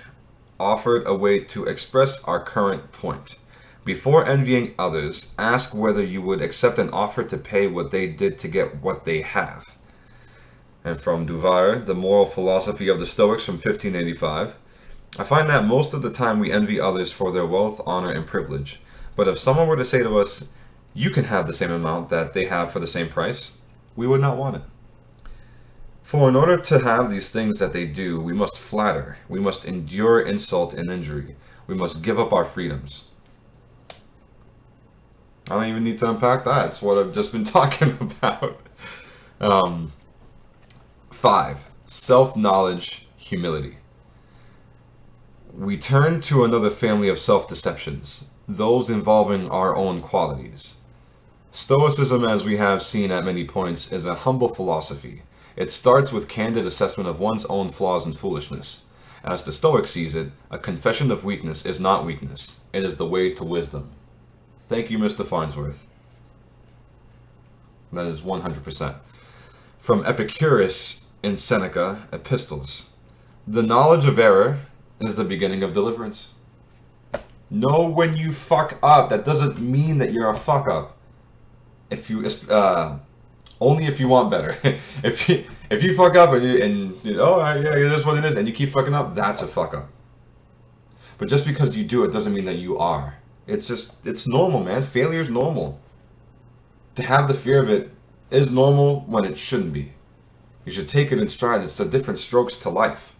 offered a way to express our current point. Before envying others, ask whether you would accept an offer to pay what they did to get what they have. And from Duvair, The Moral Philosophy of the Stoics from 1585, I find that most of the time we envy others for their wealth, honor, and privilege. But if someone were to say to us, you can have the same amount that they have for the same price, we would not want it. For in order to have these things that they do, we must flatter, we must endure insult and injury, we must give up our freedoms. I don't even need to unpack that. It's what I've just been talking about. 5. Self-knowledge, humility. We turn to another family of self-deceptions, those involving our own qualities. Stoicism, as we have seen at many points, is a humble philosophy. It starts with candid assessment of one's own flaws and foolishness. As the Stoic sees it, a confession of weakness is not weakness. It is the way to wisdom. Thank you, Mr. Farnsworth. That is 100%. From Epicurus in Seneca, Epistles. The knowledge of error is the beginning of deliverance. Know when you fuck up. That doesn't mean that you're a fuck up. If you only if you want better. if you fuck up and yeah, it is what it is, and you keep fucking up, that's a fuck up. But just because you do it doesn't mean that you are. It's normal, man. Failure is normal. To have the fear of it is normal when it shouldn't be. You should take it in stride. It's the different strokes to life.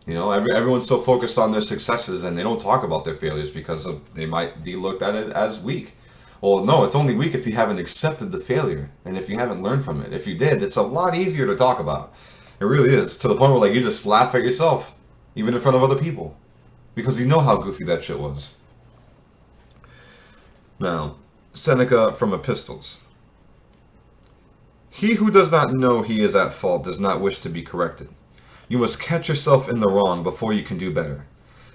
Everyone's so focused on their successes and they don't talk about their failures because they might be looked at it as weak. Well, no, it's only weak if you haven't accepted the failure and if you haven't learned from it. If you did, it's a lot easier to talk about. It really is. To the point where you just laugh at yourself, even in front of other people, because you know how goofy that shit was. Now, Seneca from Epistles. He who does not know he is at fault does not wish to be corrected. You must catch yourself in the wrong before you can do better.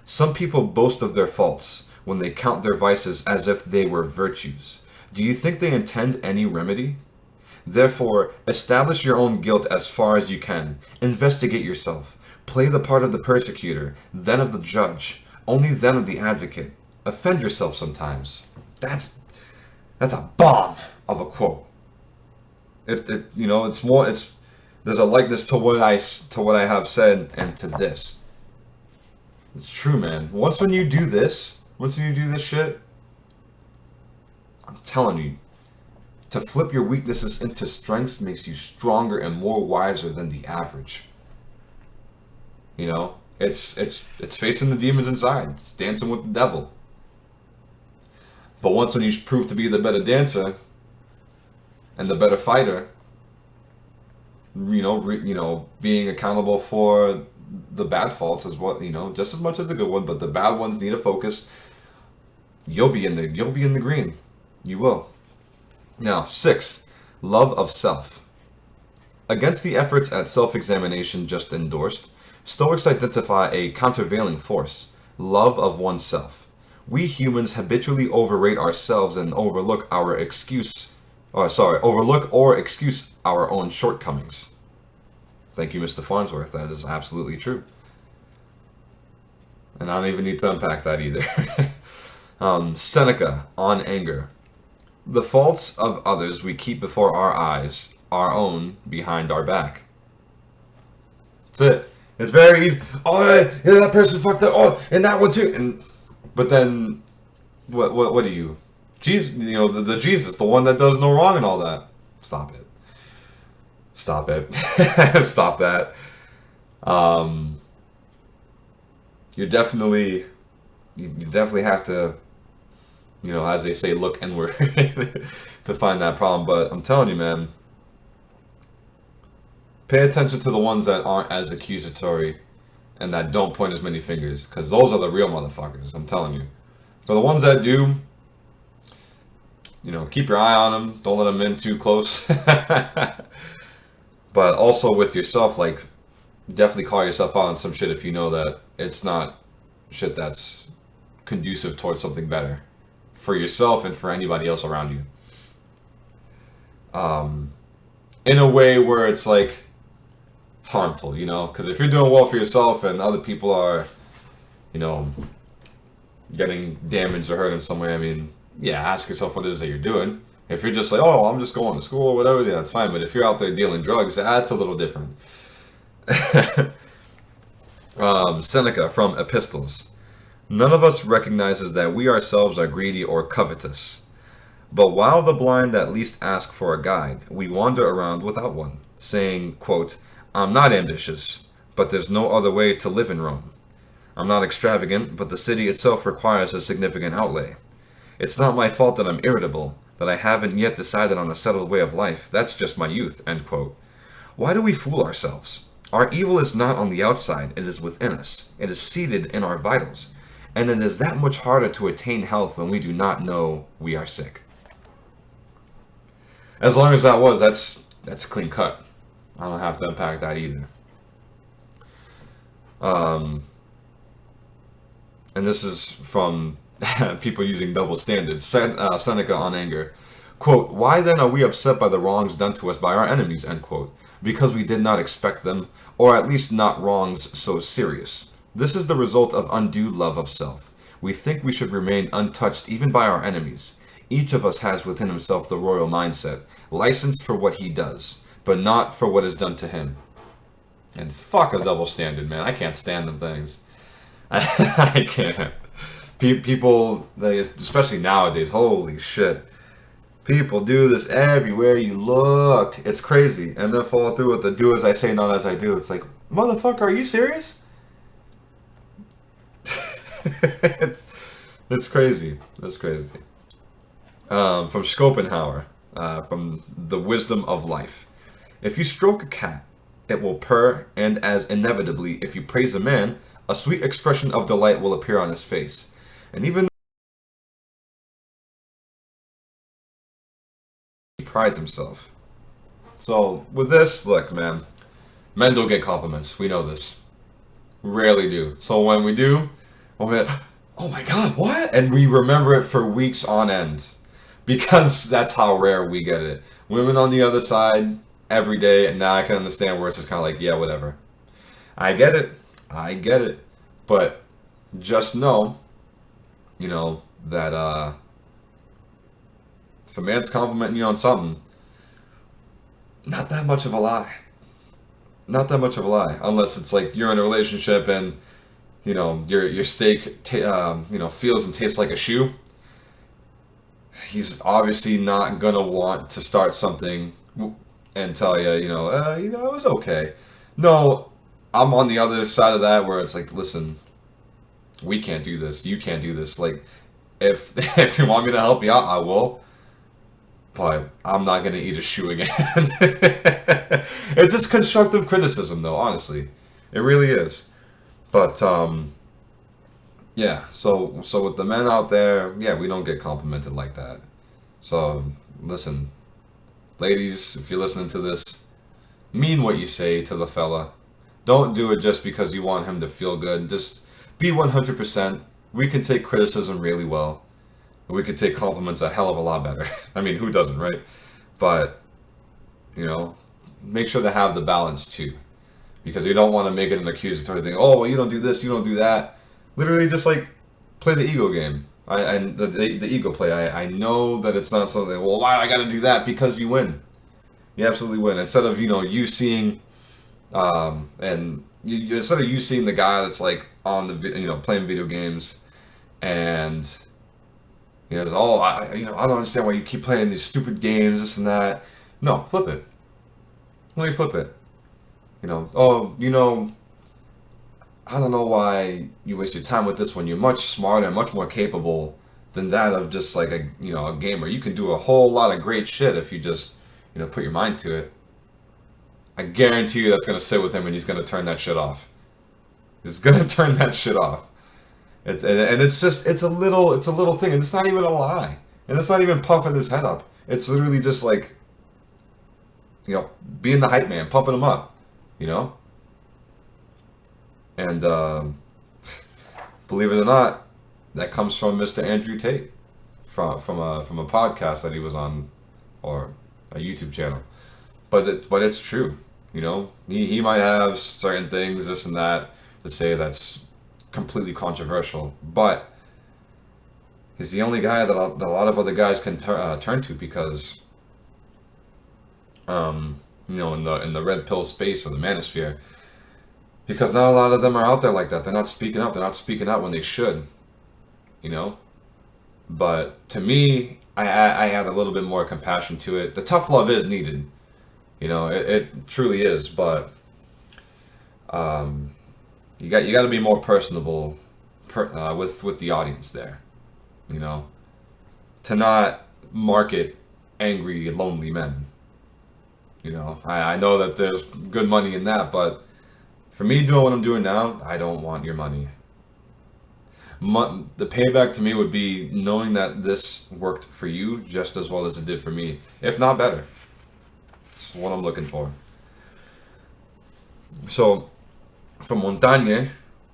Some people boast of their faults when they count their vices as if they were virtues. Do you think they intend any remedy? Therefore, establish your own guilt as far as you can. Investigate yourself. Play the part of the persecutor, then of the judge, only then of the advocate. Offend yourself sometimes. That's a bomb of a quote. There's a likeness to what I have said and to this. It's true, man. Once when you do this shit, I'm telling you, to flip your weaknesses into strengths makes you stronger and more wiser than the average. It's facing the demons inside. It's dancing with the devil. But once when you prove to be the better dancer and the better fighter, being accountable for the bad faults is what, just as much as the good one, but the bad ones need a focus. You'll be in the green. You will. Now, 6, Love of self. Against the efforts at self-examination just endorsed, Stoics identify a countervailing force, love of oneself. We humans habitually overrate ourselves and overlook or excuse our own shortcomings. Thank you, Mr. Farnsworth. That is absolutely true. And I don't even need to unpack that either. Seneca on anger. The faults of others we keep before our eyes, our own behind our back. That's it. It's very easy. Oh, yeah, that person fucked up. Oh, and that one too. But then, what do you? Jesus, the Jesus, the one that does no wrong and all that. Stop it. Stop it. Stop that. You definitely have to, as they say, look inward to find that problem. But I'm telling you, man, pay attention to the ones that aren't as accusatory and that don't point as many fingers, because those are the real motherfuckers. I'm telling you. For the ones that do, keep your eye on them. Don't let them in too close. But also with yourself, like, definitely call yourself out on some shit if you know that it's not shit that's conducive towards something better for yourself and for anybody else around you. In a way where it's like harmful, because if you're doing well for yourself and other people are, getting damaged or hurt in some way, I mean, yeah, ask yourself what it is that you're doing. If you're just like, oh, I'm just going to school or whatever, yeah, that's fine. But if you're out there dealing drugs, that's a little different. Seneca from Epistles. None of us recognizes that we ourselves are greedy or covetous. But while the blind at least ask for a guide, we wander around without one, saying, quote, I'm not ambitious, but there's no other way to live in Rome. I'm not extravagant, but the city itself requires a significant outlay. It's not my fault that I'm irritable, that I haven't yet decided on a settled way of life. That's just my youth, end quote. Why do we fool ourselves? Our evil is not on the outside, it is within us. It is seated in our vitals. And it is that much harder to attain health when we do not know we are sick. As long as that's clean cut. I don't have to unpack that either. And this is from people using double standards. Seneca on anger. Quote, why then are we upset by the wrongs done to us by our enemies, end quote? Because we did not expect them, or at least not wrongs so serious. This is the result of undue love of self. We think we should remain untouched even by our enemies. Each of us has within himself the royal mindset, licensed for what he does, but not for what is done to him. And fuck a double standard, man. I can't stand them things. I can't. People, especially nowadays, holy shit. People do this everywhere you look. It's crazy. And then follow through with the do as I say, not as I do. It's like, motherfucker, are you serious? it's crazy. That's crazy. From Schopenhauer, from The Wisdom of Life. If you stroke a cat, it will purr, and as inevitably, if you praise a man, a sweet expression of delight will appear on his face. And even he prides himself. So, with this, look, man, men don't get compliments. We know this. Rarely do. So when we do, we'll be like, oh my god, what? And we remember it for weeks on end. Because that's how rare we get it. Women on the other side, every day, and now I can understand where it's just kind of like, yeah, whatever. I get it. But just know, that if a man's complimenting you on something, not that much of a lie. Not that much of a lie. Unless it's like you're in a relationship and, your steak, feels and tastes like a shoe. He's obviously not going to want to start something and tell you, it was okay. No, I'm on the other side of that where it's like, listen, we can't do this. You can't do this. Like, if if you want me to help you out, I will. But I'm not going to eat a shoe again. It's just constructive criticism, though, honestly. It really is. But, yeah, so with the men out there, yeah, we don't get complimented like that. So, listen, Ladies, if you're listening to this, mean what you say to the fella. Don't do it just because you want him to feel good. Just be 100%. We can take criticism really well. We can take compliments a hell of a lot better. I mean, who doesn't, right? But, you know, make sure to have the balance too. Because you don't want to make it an accusatory thing. Oh, well, you don't do this, you don't do that. Literally just like play the ego game. The ego play. I know that it's not something, well, why do I got to do that? Because you win. You absolutely win. Instead of, you seeing, instead of you seeing the guy that's like on the, playing video games and, it's all, I don't understand why you keep playing these stupid games, this and that. No, flip it. Let me flip it. I don't know why you waste your time with this when you're much smarter and much more capable than that of just like a gamer. You can do a whole lot of great shit if you just, put your mind to it. I guarantee you that's going to sit with him and he's going to turn that shit off. He's going to turn that shit off. And it's just, it's a little thing, and it's not even a lie. And it's not even puffing his head up. It's literally just like, being the hype man, pumping him up, And believe it or not, that comes from Mr. Andrew Tate, from a podcast that he was on, or a YouTube channel. But it's true, He might have certain things, this and that, to say that's completely controversial, but he's the only guy that a lot of other guys can turn to because, in the red pill space or the manosphere, because not a lot of them are out there like that. They're not speaking up. They're not speaking out when they should, But to me, I add a little bit more compassion to it. The tough love is needed, it truly is. But you got to be more personable with the audience there, to not market angry, lonely men. I know that there's good money in that, but for me doing what I'm doing now, I don't want your money. The payback to me would be knowing that this worked for you just as well as it did for me, if not better. That's what I'm looking for. So, from Montaigne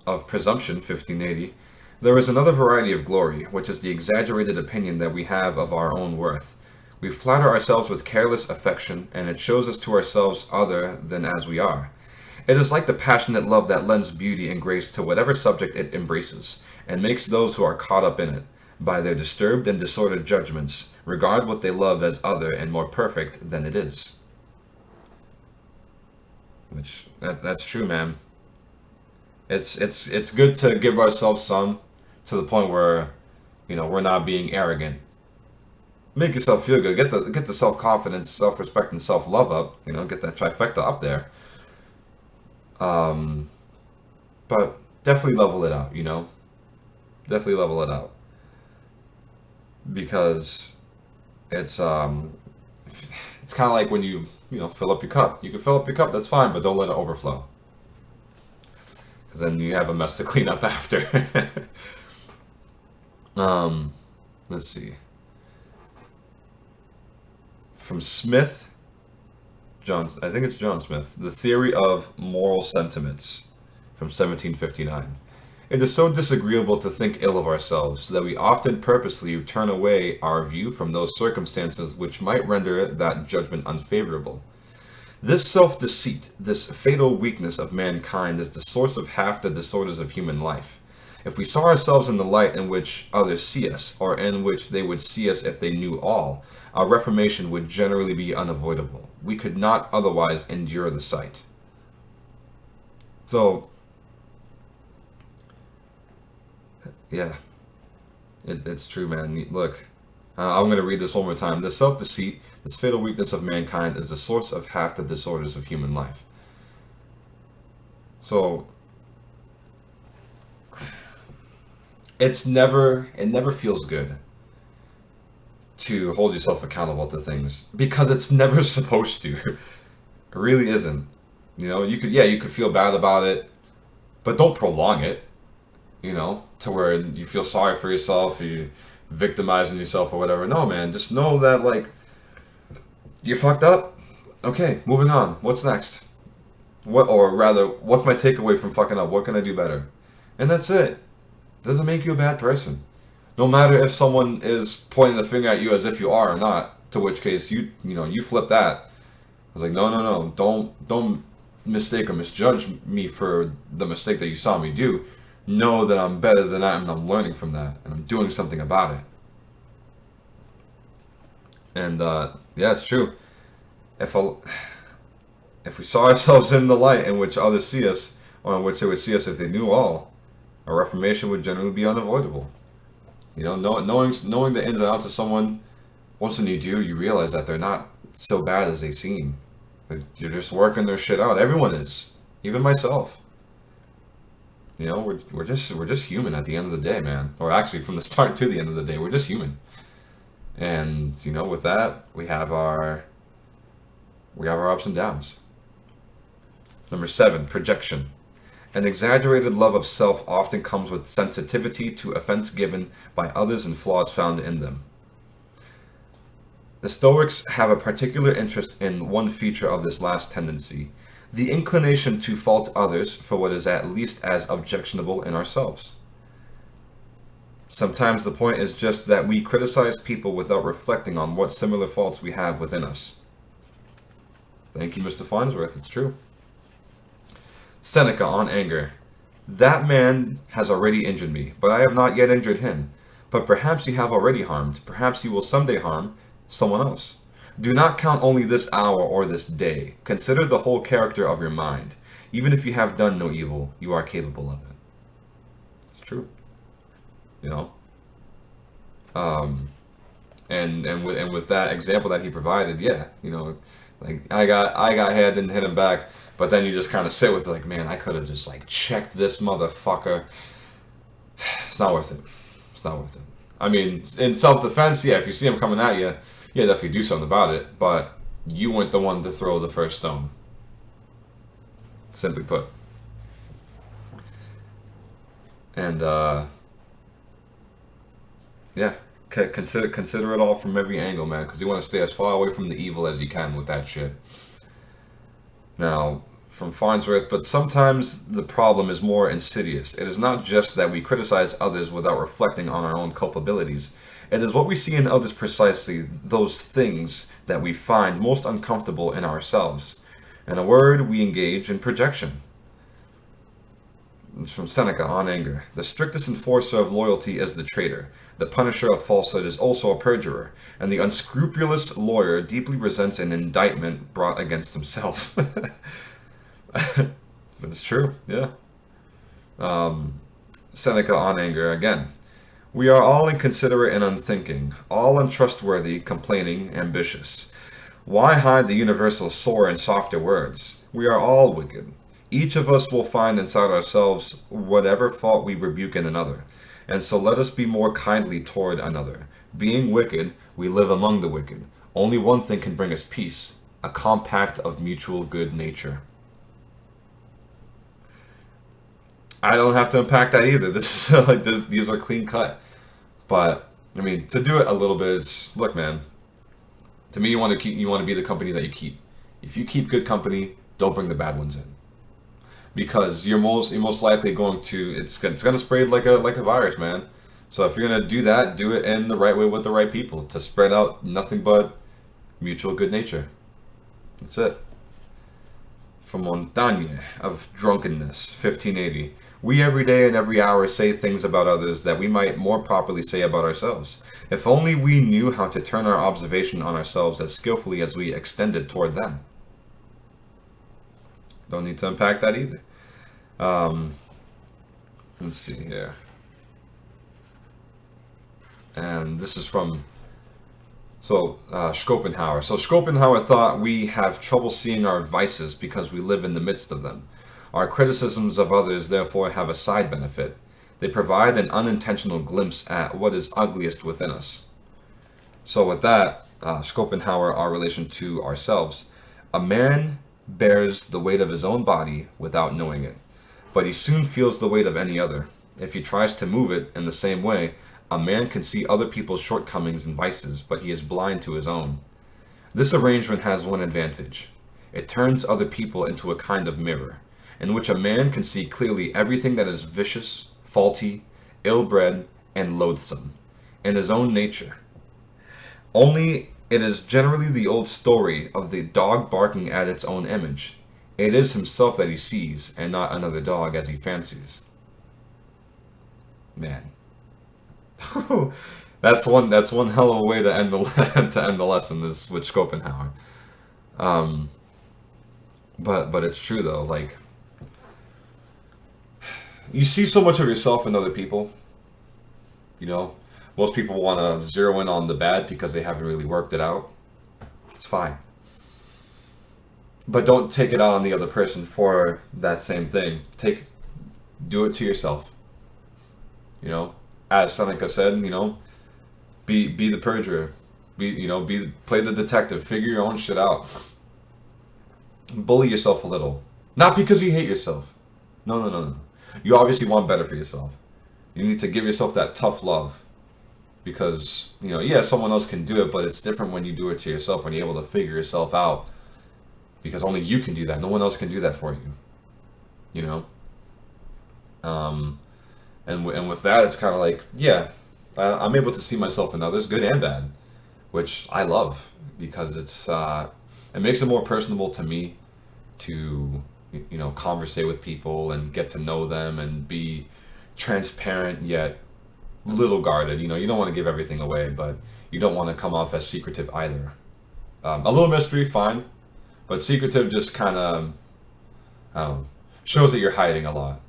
of Presumption, 1580, there is another variety of glory, which is the exaggerated opinion that we have of our own worth. We flatter ourselves with careless affection, and it shows us to ourselves other than as we are. It is like the passionate love that lends beauty and grace to whatever subject it embraces, and makes those who are caught up in it, by their disturbed and disordered judgments, regard what they love as other and more perfect than it is. Which, that's true, man. It's good to give ourselves some, to the point where, we're not being arrogant. Make yourself feel good. Get the self-confidence, self-respect, and self-love up. Get that trifecta up there. But definitely level it out, Definitely level it out. Because it's kind of like when you fill up your cup. You can fill up your cup, that's fine, but don't let it overflow. Because then you have a mess to clean up after. Let's see. From Smith, I think it's John Smith, The Theory of Moral Sentiments, from 1759. It is so disagreeable to think ill of ourselves that we often purposely turn away our view from those circumstances which might render that judgment unfavorable. This self-deceit, this fatal weakness of mankind, is the source of half the disorders of human life. If we saw ourselves in the light in which others see us, or in which they would see us if they knew all, our reformation would generally be unavoidable. We could not otherwise endure the sight. So, yeah, it's true, man. Look, I'm going to read this one more time. This self-deceit, this fatal weakness of mankind, is the source of half the disorders of human life. So, it never feels good to hold yourself accountable to things, because it's never supposed to. It really isn't. You could feel bad about it, but don't prolong it, to where you feel sorry for yourself, you victimizing yourself or whatever. No, man, just know that, like, You fucked up? Okay, moving on. What's next? Or rather, what's my takeaway from fucking up? What can I do better? And that's it. Doesn't make you a bad person. No matter if someone is pointing the finger at you as if you are or not, to which case you flip that. I was like, no, don't mistake or misjudge me for the mistake that you saw me do. Know that I'm better than that, and I'm learning from that, and I'm doing something about it. And yeah, it's true. If a, if we saw ourselves in the light in which others see us, or in which they would see us if they knew all, a reformation would generally be unavoidable. Knowing the ins and outs of someone, once when you do, you realize that they're not so bad as they seem. You're just working their shit out. Everyone is, even myself. We're just human at the end of the day, man. Or actually, from the start to the end of the day, we're just human. And with that, we have our ups and downs. Number 7, projection. An exaggerated love of self often comes with sensitivity to offense given by others and flaws found in them. The Stoics have a particular interest in one feature of this last tendency, the inclination to fault others for what is at least as objectionable in ourselves. Sometimes the point is just that we criticize people without reflecting on what similar faults we have within us. Thank you, Mr. Farnsworth. It's true. Seneca on anger. That man has already injured me, but I have not yet injured him. But perhaps you have already harmed. Perhaps you will someday harm someone else. Do not count only this hour or this day. Consider the whole character of your mind. Even if you have done no evil, you are capable of it. It's true. And with that example that he provided, yeah, like I got head, didn't hit him back, but then you just kind of sit with it, like, man, I could have just like checked this motherfucker. It's not worth it. It's not worth it. I mean, in self-defense, yeah, if you see him coming at you, yeah, definitely do something about it. But you weren't the one to throw the first stone. Simply put. And yeah, consider it all from every angle, man, because you want to stay as far away from the evil as you can with that shit. Now, from Farnsworth, but sometimes the problem is more insidious. It is not just that we criticize others without reflecting on our own culpabilities. It is what we see in others precisely, those things that we find most uncomfortable in ourselves. In a word, we engage in projection. It's from Seneca on anger. The strictest enforcer of loyalty is the traitor. The punisher of falsehood is also a perjurer. And the unscrupulous lawyer deeply resents an indictment brought against himself. But it's true, yeah. Seneca on anger again. We are all inconsiderate and unthinking, all untrustworthy, complaining, ambitious. Why hide the universal sore in softer words? We are all wicked. Each of us will find inside ourselves whatever fault we rebuke in another, and so let us be more kindly toward another. Being wicked, we live among the wicked. Only one thing can bring us peace, a compact of mutual good nature. I don't have to unpack that either. This is these are clean cut. But I mean, to do it a little bit, it's, look, man. To me, you want to be the company that you keep. If you keep good company, don't bring the bad ones in, because you're most likely going to it's gonna spread like a virus, man. So if you're gonna do that, do it in the right way with the right people to spread out nothing but mutual good nature. That's it. From Montaigne of Drunkenness, 1580. We every day and every hour say things about others that we might more properly say about ourselves. If only we knew how to turn our observation on ourselves as skillfully as we extend it toward them. Don't need to unpack that either. Let's see here. And this is from Schopenhauer. So Schopenhauer thought we have trouble seeing our vices because we live in the midst of them. Our criticisms of others therefore have a side benefit. They provide an unintentional glimpse at what is ugliest within us. So with that, Schopenhauer, our relation to ourselves. A man bears the weight of his own body without knowing it, but he soon feels the weight of any other. If he tries to move it in the same way, a man can see other people's shortcomings and vices, but he is blind to his own. This arrangement has one advantage. It turns other people into a kind of mirror, in which a man can see clearly everything that is vicious, faulty, ill-bred, and loathsome in his own nature. Only it is generally the old story of the dog barking at its own image. It is himself that he sees, and not another dog as he fancies. Man. That's one hell of a way to end the to end the lesson, is with Schopenhauer. Um, but it's true though. Like, you see so much of yourself in other people. You know, most people want to zero in on the bad because they haven't really worked it out. It's fine, but don't take it out on the other person for that same thing. Do it to yourself. You know, as Seneca said, be the perjurer. Play the detective. Figure your own shit out. Bully yourself a little, not because you hate yourself. No, no, no, no. You obviously want better for yourself. You need to give yourself that tough love, because yeah, someone else can do it, but it's different when you do it to yourself, when you're able to figure yourself out, because only you can do that. No one else can do that for you. You know. And with that, it's kind of like, yeah, I'm able to see myself in others, good and bad, which I love, because it makes it more personable to me to conversate with people and get to know them and be transparent yet little guarded. You don't want to give everything away, but you don't want to come off as secretive either. A little mystery, fine, but secretive just kind of shows that you're hiding a lot.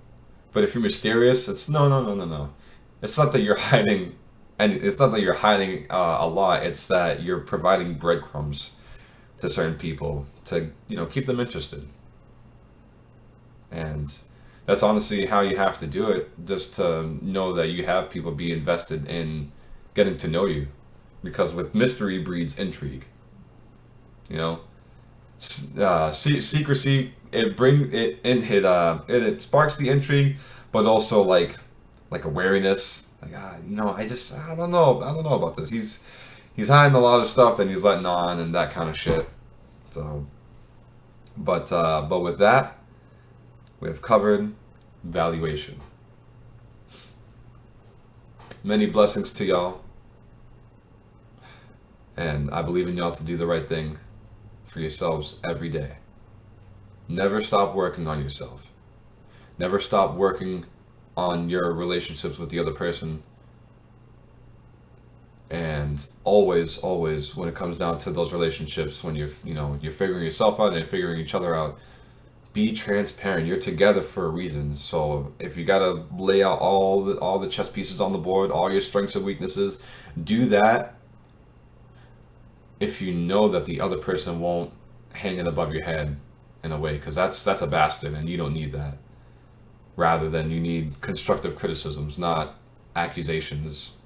But if you're mysterious, it's no, no, no, no, no. It's not that you're hiding, and it's not that you're hiding a lot. It's that you're providing breadcrumbs to certain people to keep them interested. And that's honestly how you have to do it, just to know that you have people be invested in getting to know you, because with mystery breeds intrigue. Secrecy, it sparks the intrigue, but also like a wariness. Like I don't know about this. He's hiding a lot of stuff that he's letting on and that kind of shit. So, but with that, we have covered valuation. Many blessings to y'all, and I believe in y'all to do the right thing for yourselves every day. Never stop working on yourself. Never stop working on your relationships with the other person. And always, always, when it comes down to those relationships, when you're figuring yourself out and figuring each other out, be transparent. You're together for a reason. So if you gotta lay out all the chess pieces on the board, all your strengths and weaknesses, do that. If you know that the other person won't hang it above your head in a way, because that's a bastard, and you don't need that. Rather than, you need constructive criticisms, not accusations.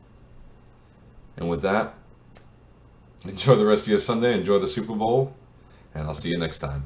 And with that, enjoy the rest of your Sunday, enjoy the Super Bowl, and I'll see you next time.